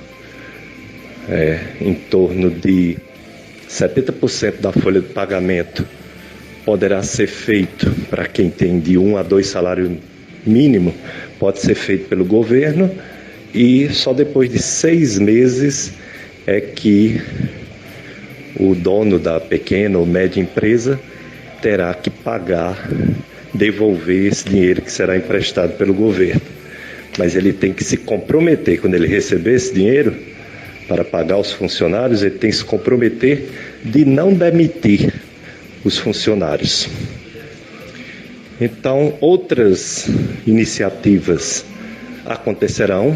Em torno de 70% da folha de pagamento poderá ser feito para quem tem de 1 a 2 salários mínimo, pode ser feito pelo governo, e só depois de 6 meses é que o dono da pequena ou média empresa terá que pagar, devolver esse dinheiro que será emprestado pelo governo. Mas ele tem que se comprometer, quando ele receber esse dinheiro para pagar os funcionários, ele tem que se comprometer de não demitir os funcionários. Então, outras iniciativas acontecerão.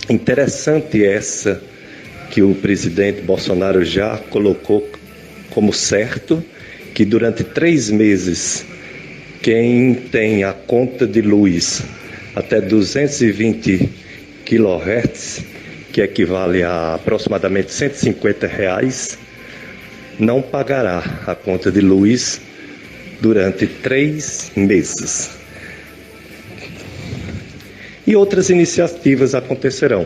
Interessante essa que o presidente Bolsonaro já colocou como certo, que durante 3 meses, quem tem a conta de luz até 220 kHz, que equivale a aproximadamente R$150, não pagará a conta de luz durante 3 meses. E outras iniciativas acontecerão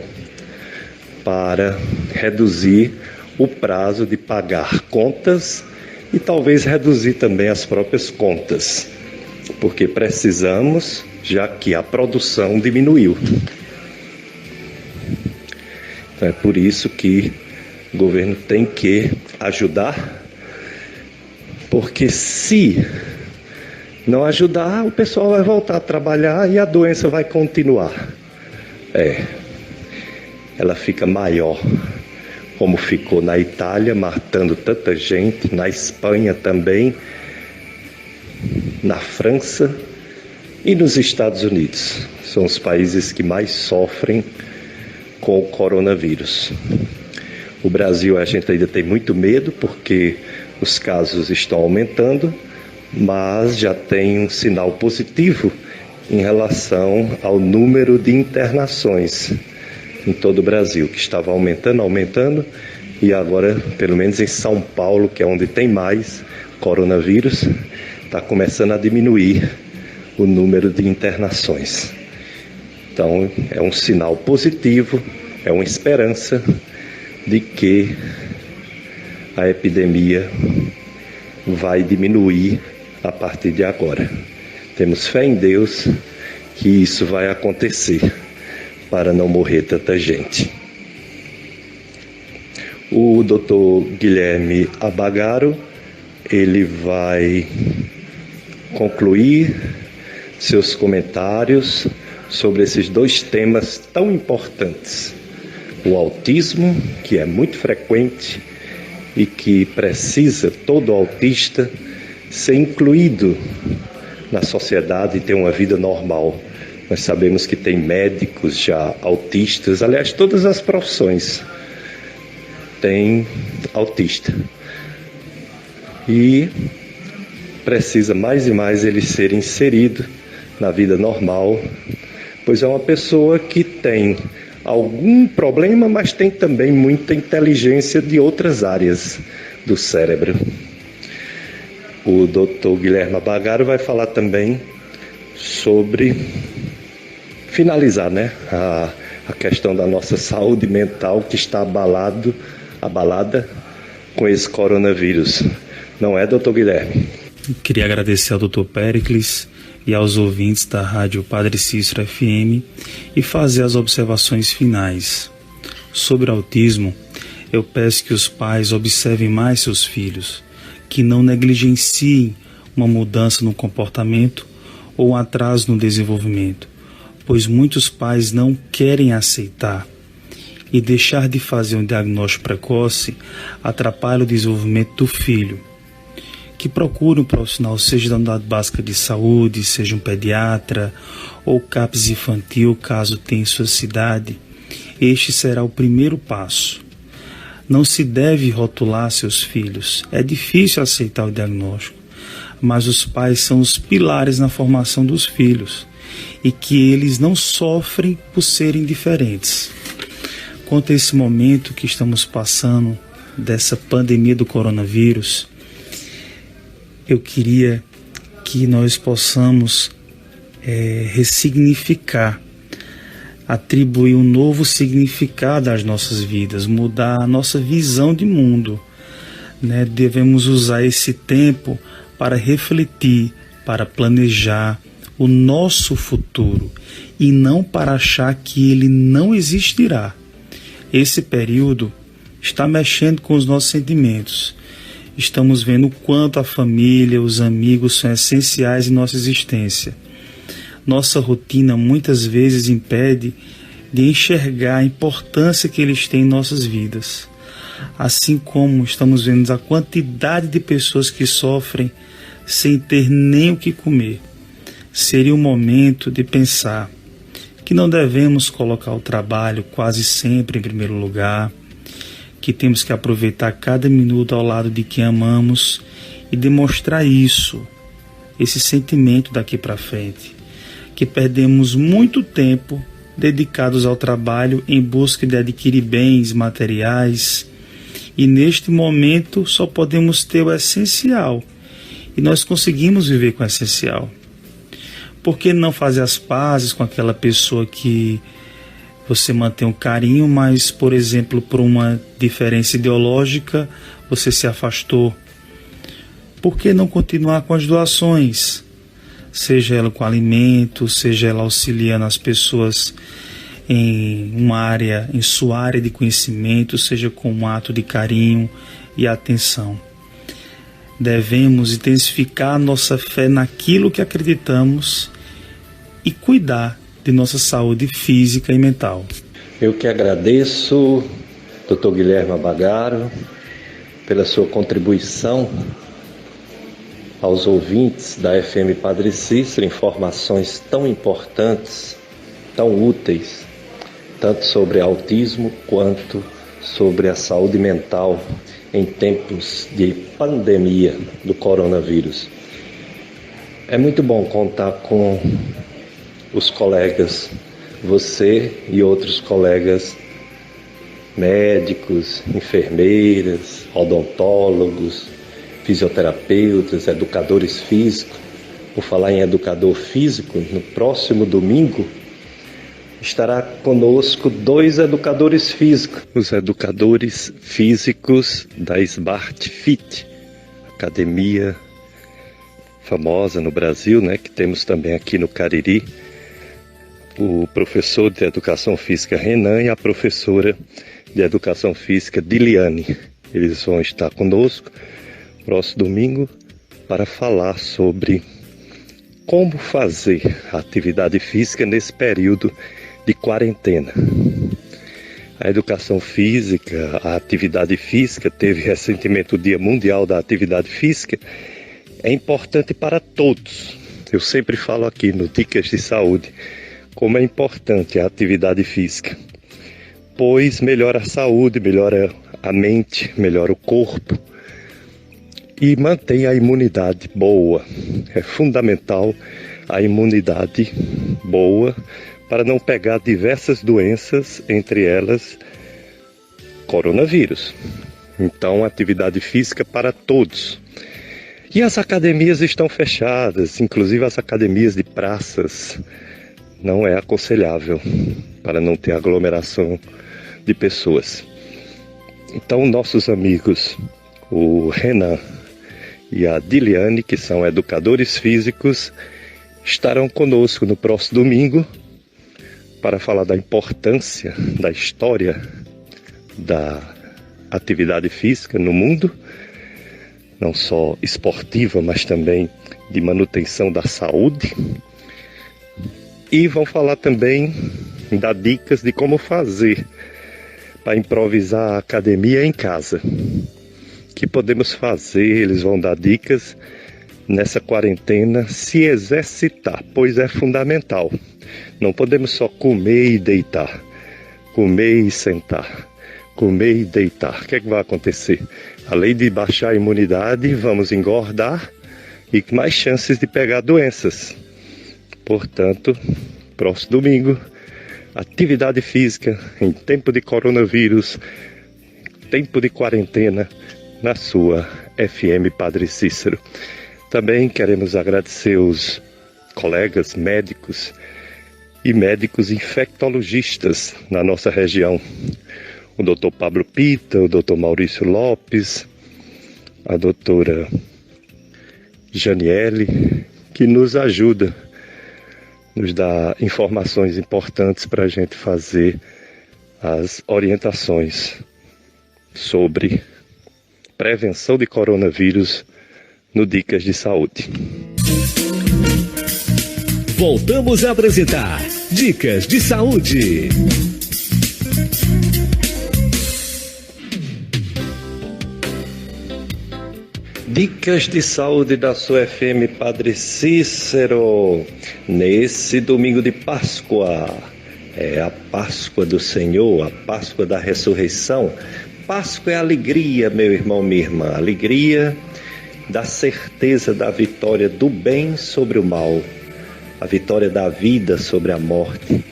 para reduzir o prazo de pagar contas e talvez reduzir também as próprias contas, porque precisamos, já que a produção diminuiu. Então é por isso que o governo tem que ajudar, porque se não ajudar, o pessoal vai voltar a trabalhar e a doença vai continuar. Ela fica maior, como ficou na Itália, matando tanta gente, na Espanha também, na França e nos Estados Unidos. São os países que mais sofrem com o coronavírus. O Brasil, a gente ainda tem muito medo, porque os casos estão aumentando, mas já tem um sinal positivo em relação ao número de internações em todo o Brasil, que estava aumentando, e agora, pelo menos em São Paulo, que é onde tem mais coronavírus, está começando a diminuir o número de internações. Então, é um sinal positivo, é uma esperança de que a epidemia vai diminuir a partir de agora. Temos fé em Deus que isso vai acontecer, para não morrer tanta gente. O Dr. Guilherme Abagaro, ele vai concluir seus comentários sobre esses 2 temas tão importantes. O autismo, que é muito frequente e que precisa todo autista ser incluído na sociedade e ter uma vida normal. Nós sabemos que tem médicos já autistas, aliás, todas as profissões têm autista. E precisa mais e mais ele ser inserido na vida normal, pois é uma pessoa que tem algum problema, mas tem também muita inteligência de outras áreas do cérebro. O Dr. Guilherme Abagaro vai falar também sobre finalizar, a questão da nossa saúde mental, que está abalada com esse coronavírus. Não é, doutor Guilherme? Queria agradecer ao Dr. Péricles e aos ouvintes da Rádio Padre Cícero FM e fazer as observações finais. Sobre autismo, eu peço que os pais observem mais seus filhos, que não negligenciem uma mudança no comportamento ou um atraso no desenvolvimento, pois muitos pais não querem aceitar, e deixar de fazer um diagnóstico precoce atrapalha o desenvolvimento do filho. Que procure um profissional, seja da unidade básica de saúde, seja um pediatra ou CAPS infantil, caso tenha em sua cidade. Este será o primeiro passo. Não se deve rotular seus filhos. É difícil aceitar o diagnóstico, mas os pais são os pilares na formação dos filhos e que eles não sofrem por serem diferentes. Quanto a esse momento que estamos passando dessa pandemia do coronavírus, eu queria que nós possamos ressignificar, atribuir um novo significado às nossas vidas, mudar a nossa visão de mundo, né? Devemos usar esse tempo para refletir, para planejar o nosso futuro e não para achar que ele não existirá. Esse período está mexendo com os nossos sentimentos. Estamos vendo o quanto a família, os amigos são essenciais em nossa existência. Nossa rotina muitas vezes impede de enxergar a importância que eles têm em nossas vidas. Assim como estamos vendo a quantidade de pessoas que sofrem sem ter nem o que comer. Seria o momento de pensar que não devemos colocar o trabalho quase sempre em primeiro lugar, que temos que aproveitar cada minuto ao lado de quem amamos e demonstrar esse sentimento daqui para frente, que perdemos muito tempo dedicados ao trabalho em busca de adquirir bens materiais e neste momento só podemos ter o essencial e nós conseguimos viver com o essencial. Por que não fazer as pazes com aquela pessoa que você mantém um carinho, mas, por exemplo, por uma diferença ideológica, você se afastou? Por que não continuar com as doações? Seja ela com alimento, seja ela auxiliando as pessoas em sua área de conhecimento, seja com um ato de carinho e atenção. Devemos intensificar nossa fé naquilo que acreditamos e cuidar de nossa saúde física e mental. Eu que agradeço, Dr. Guilherme Abagaro, pela sua contribuição aos ouvintes da FM Padre Cícero, informações tão importantes, tão úteis, tanto sobre autismo quanto sobre a saúde mental em tempos de pandemia do coronavírus. É muito bom contar com os colegas, você e outros colegas médicos, enfermeiras, odontólogos, fisioterapeutas, educadores físicos. Por falar em educador físico, no próximo domingo estará conosco 2 educadores físicos. Os educadores físicos da Smart Fit, academia famosa no Brasil, que temos também aqui no Cariri. O professor de Educação Física Renan e a professora de Educação Física Diliane. Eles vão estar conosco próximo domingo para falar sobre como fazer a atividade física nesse período de quarentena. A educação física, a atividade física, teve recentemente o Dia Mundial da Atividade Física, é importante para todos. Eu sempre falo aqui no Dicas de Saúde como é importante a atividade física, pois melhora a saúde, melhora a mente, melhora o corpo e mantém a imunidade boa. É fundamental a imunidade boa para não pegar diversas doenças, entre elas coronavírus. Então, atividade física para todos. E as academias estão fechadas, inclusive as academias de praças. Não é aconselhável para não ter aglomeração de pessoas. Então, nossos amigos, o Renan e a Diliane, que são educadores físicos, estarão conosco no próximo domingo para falar da importância, da história da atividade física no mundo, não só esportiva, mas também de manutenção da saúde. E vão falar também, dar dicas de como fazer para improvisar a academia em casa. O que podemos fazer? Eles vão dar dicas nessa quarentena, se exercitar, pois é fundamental. Não podemos só comer e deitar, comer e sentar, comer e deitar. O que é que vai acontecer? Além de baixar a imunidade, vamos engordar e mais chances de pegar doenças. Portanto, próximo domingo, atividade física em tempo de coronavírus, tempo de quarentena, na sua FM Padre Cícero. Também queremos agradecer os colegas médicos e médicos infectologistas na nossa região. O Dr. Pablo Pita, o Dr. Maurício Lopes, a doutora Janiele, que nos ajuda, nos dá informações importantes para a gente fazer as orientações sobre prevenção de coronavírus no Dicas de Saúde. Voltamos a apresentar Dicas de Saúde. Dicas de saúde da sua FM Padre Cícero, nesse domingo de Páscoa. É a Páscoa do Senhor, a Páscoa da ressurreição. Páscoa é alegria, meu irmão, minha irmã, alegria da certeza da vitória do bem sobre o mal, a vitória da vida sobre a morte.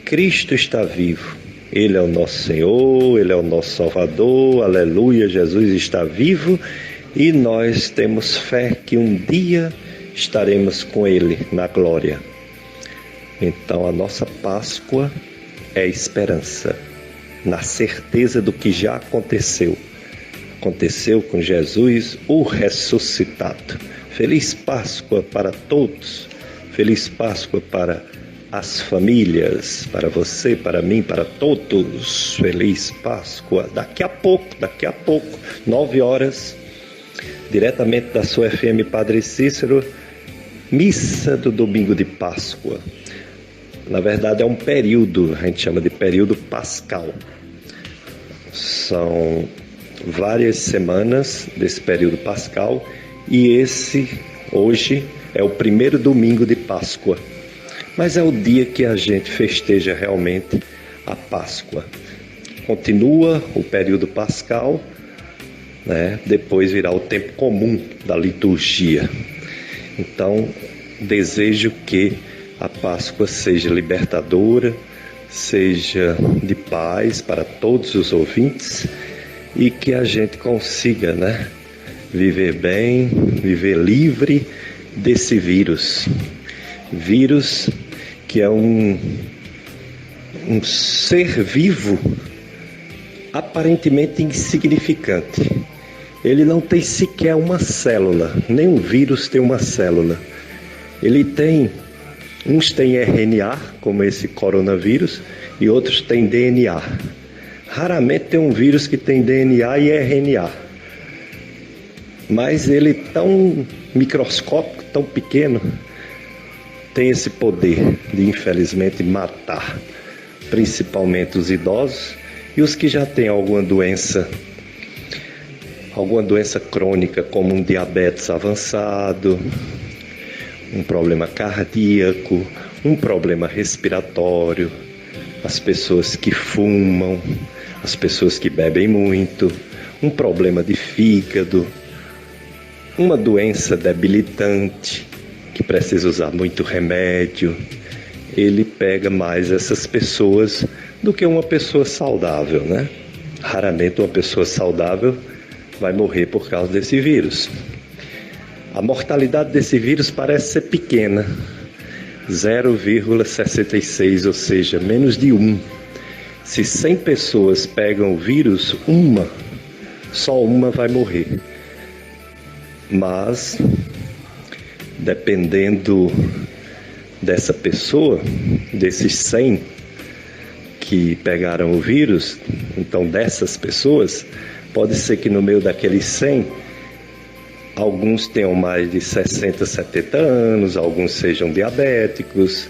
Cristo está vivo, Ele é o nosso Senhor, Ele é o nosso Salvador, aleluia, Jesus está vivo. E nós temos fé que um dia estaremos com Ele na glória. Então a nossa Páscoa é esperança, na certeza do que já aconteceu. Aconteceu com Jesus, o ressuscitado. Feliz Páscoa para todos, feliz Páscoa para as famílias, para você, para mim, para todos. Feliz Páscoa. Daqui a pouco, 9 horas, diretamente da sua FM Padre Cícero, missa do domingo de Páscoa. Na verdade é um período, a gente chama de período pascal. São várias semanas desse período pascal e esse, hoje, é o primeiro domingo de Páscoa. Mas é o dia que a gente festeja realmente a Páscoa. Continua o período pascal, né? Depois virá o tempo comum da liturgia. Então, desejo que a Páscoa seja libertadora, seja de paz para todos os ouvintes e que a gente consiga, né, viver bem, viver livre desse vírus. Vírus que é um ser vivo aparentemente insignificante. Ele não tem sequer uma célula, nenhum vírus tem uma célula. Uns têm RNA, como esse coronavírus, e outros têm DNA. Raramente tem um vírus que tem DNA e RNA. Mas ele tão microscópico, tão pequeno, tem esse poder de, infelizmente, matar, principalmente os idosos e os que já têm alguma doença crônica, como um diabetes avançado, um problema cardíaco, um problema respiratório, as pessoas que fumam, as pessoas que bebem muito, um problema de fígado, uma doença debilitante, que precisa usar muito remédio. Ele pega mais essas pessoas do que uma pessoa saudável, né? Raramente uma pessoa saudável vai morrer por causa desse vírus. A mortalidade desse vírus parece ser pequena, 0,66, ou seja, menos de 1. Se 100 pessoas pegam o vírus, só uma vai morrer. Mas, dependendo dessa pessoa, desses 100 que pegaram o vírus, então dessas pessoas, pode ser que no meio daqueles 100, alguns tenham mais de 60, 70 anos, alguns sejam diabéticos,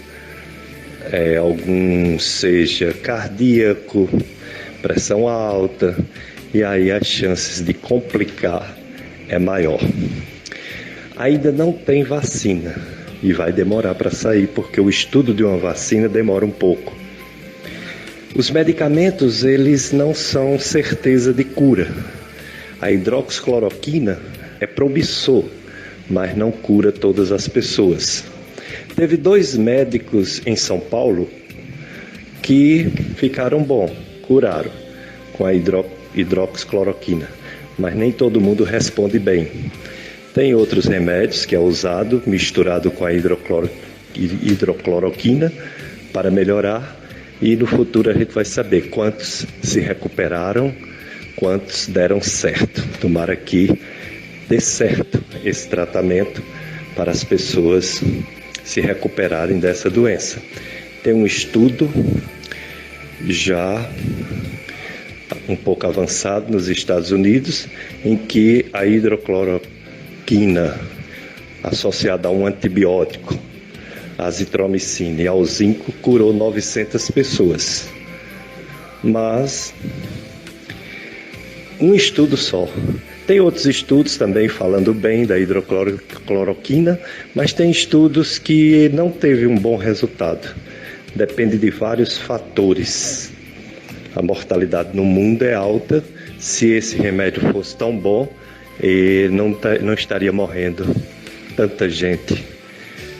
alguns seja cardíaco, pressão alta, e aí as chances de complicar é maior. Ainda não tem vacina e vai demorar para sair, porque o estudo de uma vacina demora um pouco. Os medicamentos, eles não são certeza de cura. A hidroxicloroquina é promissor, mas não cura todas as pessoas. Teve 2 médicos em São Paulo que ficaram bom, curaram com a hidroxicloroquina, mas nem todo mundo responde bem. Tem outros remédios que é usado misturado com a hidrocloroquina para melhorar, e no futuro a gente vai saber quantos se recuperaram, quantos deram certo. Tomara que dê certo esse tratamento para as pessoas se recuperarem dessa doença. Tem um estudo já um pouco avançado nos Estados Unidos, em que a hidrocloroquina associada a um antibiótico, a azitromicina e ao zinco, curou 900 pessoas. Mas um estudo só. Tem outros estudos também falando bem da hidrocloroquina, mas tem estudos que não teve um bom resultado. Depende de vários fatores. A mortalidade no mundo é alta. Se esse remédio fosse tão bom, não estaria morrendo tanta gente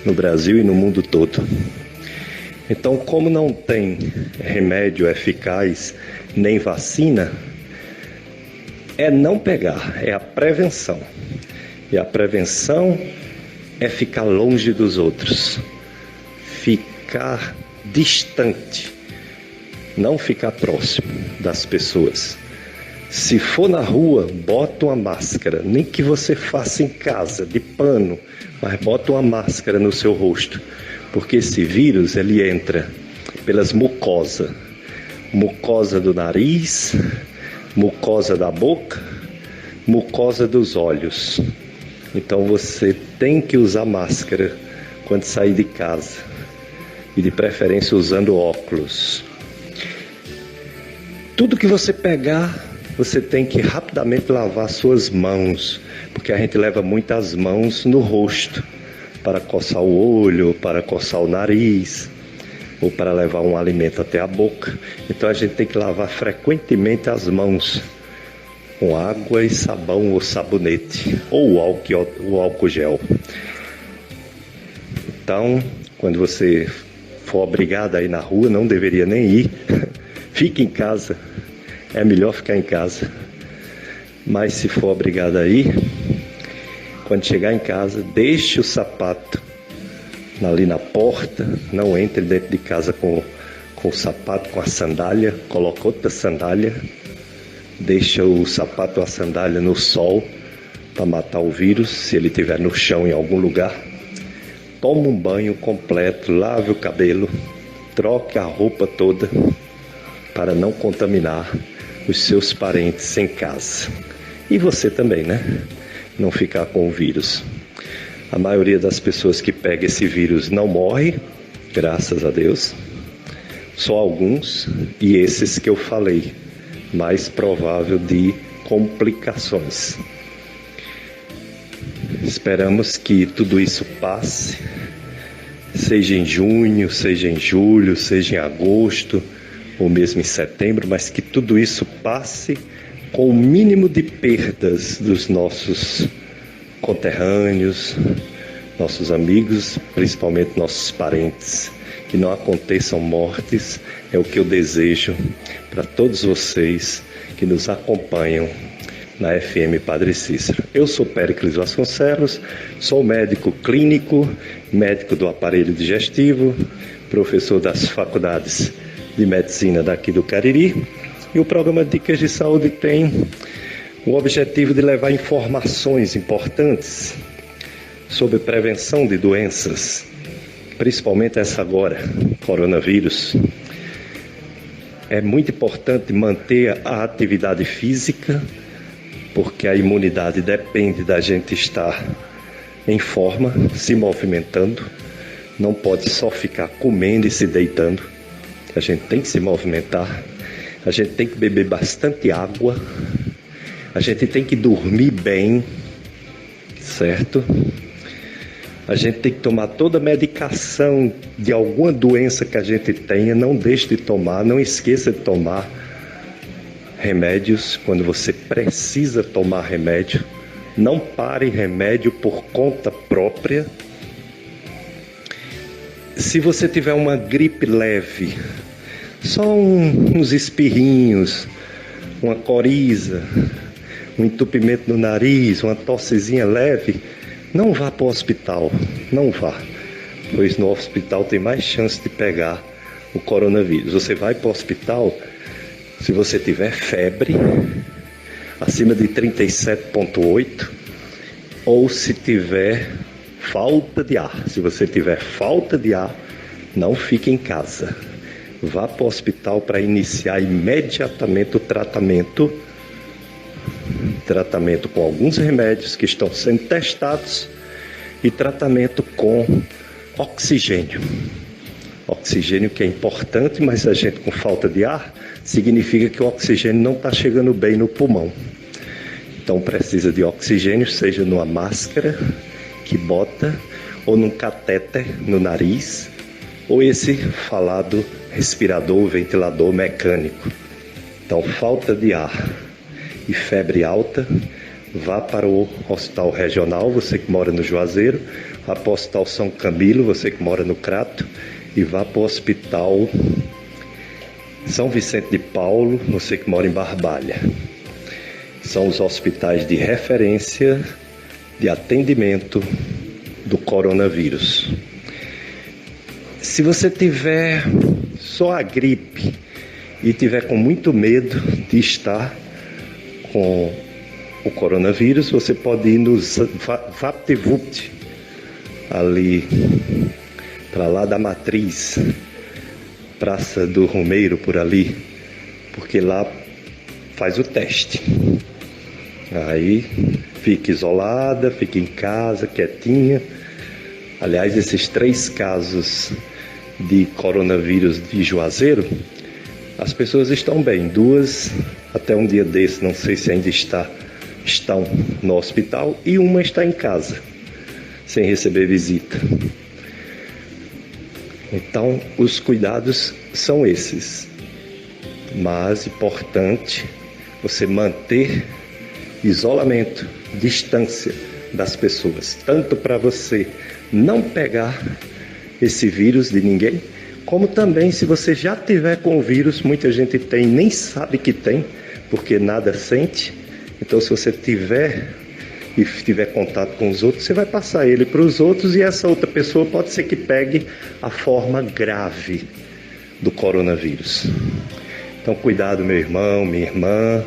no Brasil e no mundo todo. Então, como não tem remédio eficaz nem vacina, é não pegar, é a prevenção. E a prevenção é ficar longe dos outros, ficar distante, não ficar próximo das pessoas. Se for na rua, bota uma máscara, nem que você faça em casa, de pano, mas bota uma máscara no seu rosto, porque esse vírus, ele entra pelas mucosas, mucosa do nariz, mucosa da boca, mucosa dos olhos. Então você tem que usar máscara quando sair de casa, e de preferência usando óculos. Tudo que você pegar, você tem que rapidamente lavar suas mãos, porque a gente leva muitas mãos no rosto, para coçar o olho, para coçar o nariz, ou para levar um alimento até a boca. Então a gente tem que lavar frequentemente as mãos, com água e sabão ou sabonete, ou o álcool gel. Então, quando você for obrigado a ir na rua, não deveria nem ir, fique em casa, é melhor ficar em casa. Mas se for obrigado a ir, quando chegar em casa, deixe o sapato ali na porta, não entre dentro de casa com o sapato, com a sandália, coloca outra sandália, deixa o sapato ou a sandália no sol para matar o vírus, se ele estiver no chão em algum lugar. Toma um banho completo, lave o cabelo, troque a roupa toda para não contaminar os seus parentes em casa. E você também, né? Não ficar com o vírus. A maioria das pessoas que pega esse vírus não morre, graças a Deus. Só alguns, e esses que eu falei, mais provável de complicações. Esperamos que tudo isso passe, seja em junho, seja em julho, seja em agosto, ou mesmo em setembro, mas que tudo isso passe com o mínimo de perdas dos nossos conterrâneos, nossos amigos, principalmente nossos parentes. Que não aconteçam mortes, é o que eu desejo para todos vocês que nos acompanham na FM Padre Cícero. Eu sou Péricles Vasconcelos, sou médico clínico, médico do aparelho digestivo, professor das faculdades de medicina daqui do Cariri, e o programa Dicas de Saúde tem o objetivo de levar informações importantes sobre prevenção de doenças, principalmente essa agora, coronavírus. É muito importante manter a atividade física, porque a imunidade depende da gente estar em forma, se movimentando. Não pode só ficar comendo e se deitando. A gente tem que se movimentar. A gente tem que beber bastante água. A gente tem que dormir bem, certo? A gente tem que tomar toda a medicação de alguma doença que a gente tenha. Não deixe de tomar, não esqueça de tomar remédios quando você precisa tomar remédio. Não pare remédio por conta própria. Se você tiver uma gripe leve, só uns espirrinhos, uma coriza, um entupimento no nariz, uma tossezinha leve, não vá para o hospital, não vá, pois no hospital tem mais chance de pegar o coronavírus. Você vai para o hospital se você tiver febre acima de 37,8, ou se tiver falta de ar. Se você tiver falta de ar, não fique em casa. Vá para o hospital para iniciar imediatamente o tratamento com alguns remédios que estão sendo testados e tratamento com oxigênio. Oxigênio que é importante, mas a gente com falta de ar significa que o oxigênio não está chegando bem no pulmão. Então precisa de oxigênio, seja numa máscara que bota, ou num catéter no nariz, ou esse falado respirador, ventilador mecânico. Então, falta de ar e febre alta, vá para o Hospital Regional, você que mora no Juazeiro, vá para o Hospital São Camilo, você que mora no Crato, e vá para o Hospital São Vicente de Paulo, você que mora em Barbalha. São os hospitais de referência de atendimento do coronavírus. Se você tiver só a gripe e tiver com muito medo de estar com o coronavírus, você pode ir no VaptVupt, ali para lá da Matriz, Praça do Romeiro, por ali, porque lá faz o teste. Aí fica isolada, fica em casa, quietinha. Aliás, esses 3 casos de coronavírus de Juazeiro, as pessoas estão bem. 2, até um dia desse, não sei se ainda estão no hospital, e uma está em casa, sem receber visita. Então, os cuidados são esses. Mas, importante, você manter isolamento, distância das pessoas, tanto para você não pegar esse vírus de ninguém, como também se você já tiver com o vírus, muita gente tem, nem sabe que tem, porque nada sente. Então, se você tiver contato com os outros, você vai passar ele para os outros, e essa outra pessoa pode ser que pegue a forma grave do coronavírus. Então, cuidado, meu irmão, minha irmã.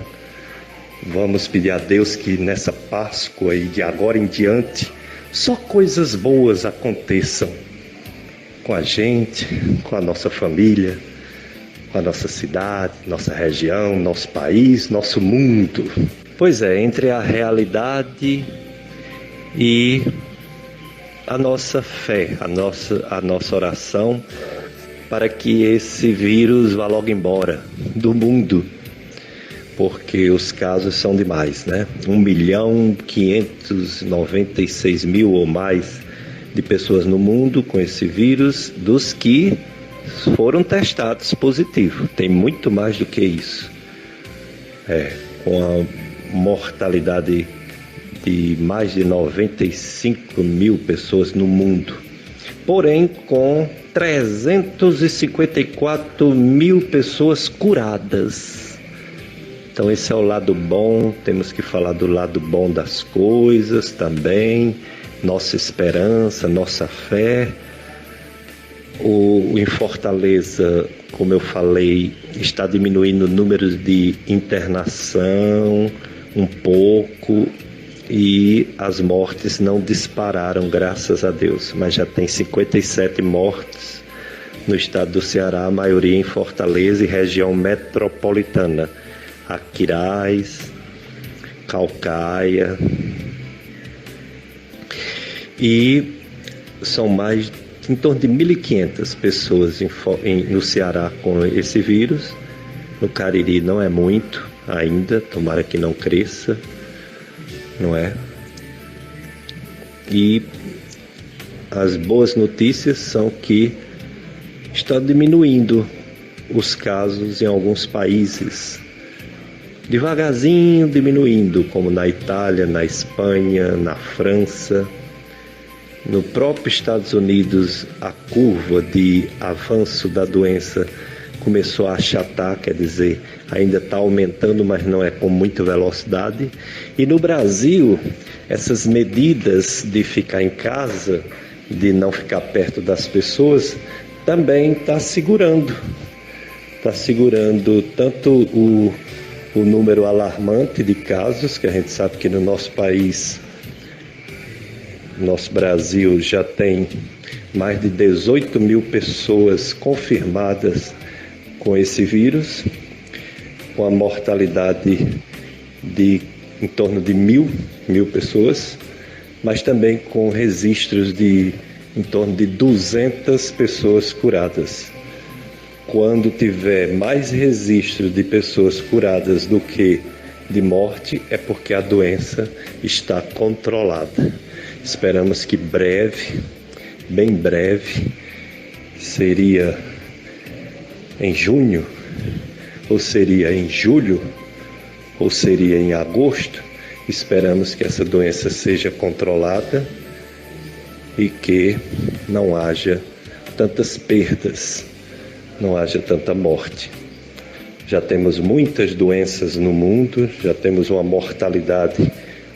Vamos pedir a Deus que nessa Páscoa e de agora em diante só coisas boas aconteçam com a gente, com a nossa família, com a nossa cidade, nossa região, nosso país, nosso mundo. Pois é, entre a realidade e a nossa fé, a nossa oração para que esse vírus vá logo embora do mundo, porque os casos são demais, né? 1.596.000 ou mais de pessoas no mundo com esse vírus, dos que foram testados positivo. Tem muito mais do que isso. Com a mortalidade de mais de 95.000 pessoas no mundo. Porém, com 354.000 pessoas curadas. Então esse é o lado bom, temos que falar do lado bom das coisas também, nossa esperança, nossa fé. Em Fortaleza, como eu falei, está diminuindo o número de internação um pouco e as mortes não dispararam, graças a Deus, mas já tem 57 mortes no estado do Ceará, a maioria em Fortaleza e região metropolitana. Aquiraz, Caucaia, e são mais em torno de 1.500 pessoas no Ceará com esse vírus. No Cariri não é muito ainda, tomara que não cresça, não é? E as boas notícias são que está diminuindo os casos em alguns países. Devagarzinho diminuindo, como na Itália, na Espanha, na França. No próprio Estados Unidos, a curva de avanço da doença começou a achatar, quer dizer, ainda está aumentando, mas não é com muita velocidade. E no Brasil, essas medidas de ficar em casa, de não ficar perto das pessoas, também está segurando. Está segurando tanto o número alarmante de casos, que a gente sabe que no nosso país Nosso Brasil já tem mais de 18 mil pessoas confirmadas com esse vírus, com a mortalidade de em torno de mil pessoas, mas também com registros de em torno de 200 pessoas curadas. Quando tiver mais registros de pessoas curadas do que de morte, é porque a doença está controlada. Esperamos que breve, bem breve, seria em junho, ou seria em julho, ou seria em agosto, esperamos que essa doença seja controlada e que não haja tantas perdas, não haja tanta morte. Já temos muitas doenças no mundo, já temos uma mortalidade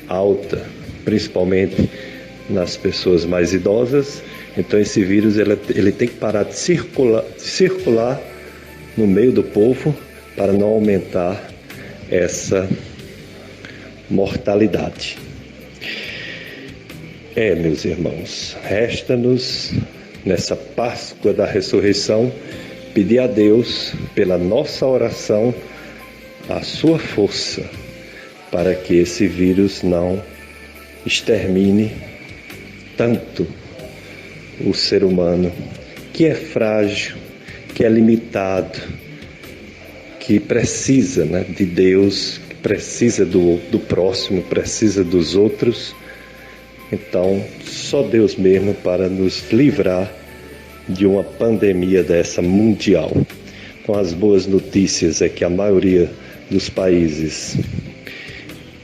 alta, principalmente nas pessoas mais idosas. Então esse vírus ele tem que parar de circular no meio do povo para não aumentar essa mortalidade. Meus irmãos, resta-nos nessa Páscoa da Ressurreição pedir a Deus, pela nossa oração, a sua força para que esse vírus não extermine tanto o ser humano, que é frágil, que é limitado, que precisa, de Deus, que precisa do próximo, precisa dos outros. Então, só Deus mesmo para nos livrar de uma pandemia dessa mundial. Com as boas notícias é que a maioria dos países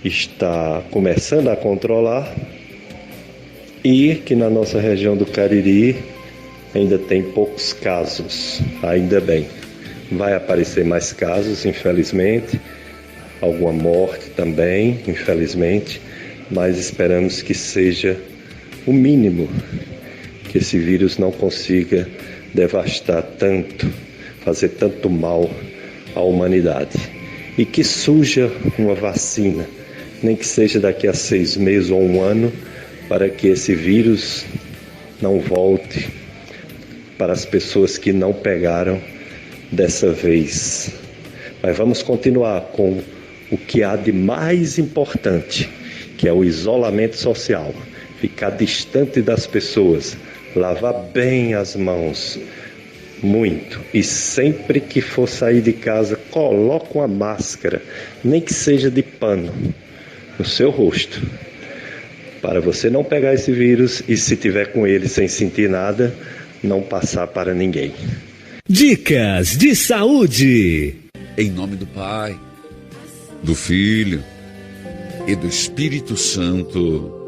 está começando a controlar e que na nossa região do Cariri ainda tem poucos casos, ainda bem. Vai aparecer mais casos, infelizmente, alguma morte também, infelizmente, mas esperamos que seja o mínimo, que esse vírus não consiga devastar tanto, fazer tanto mal à humanidade. E que surja uma vacina, nem que seja daqui a 6 meses ou 1 ano, para que esse vírus não volte para as pessoas que não pegaram dessa vez. Mas vamos continuar com o que há de mais importante, que é o isolamento social. Ficar distante das pessoas, lavar bem as mãos, muito. E sempre que for sair de casa, coloque uma máscara, nem que seja de pano, no seu rosto, para você não pegar esse vírus e, se tiver com ele sem sentir nada, não passar para ninguém. Dicas de saúde. Em nome do Pai, do Filho e do Espírito Santo.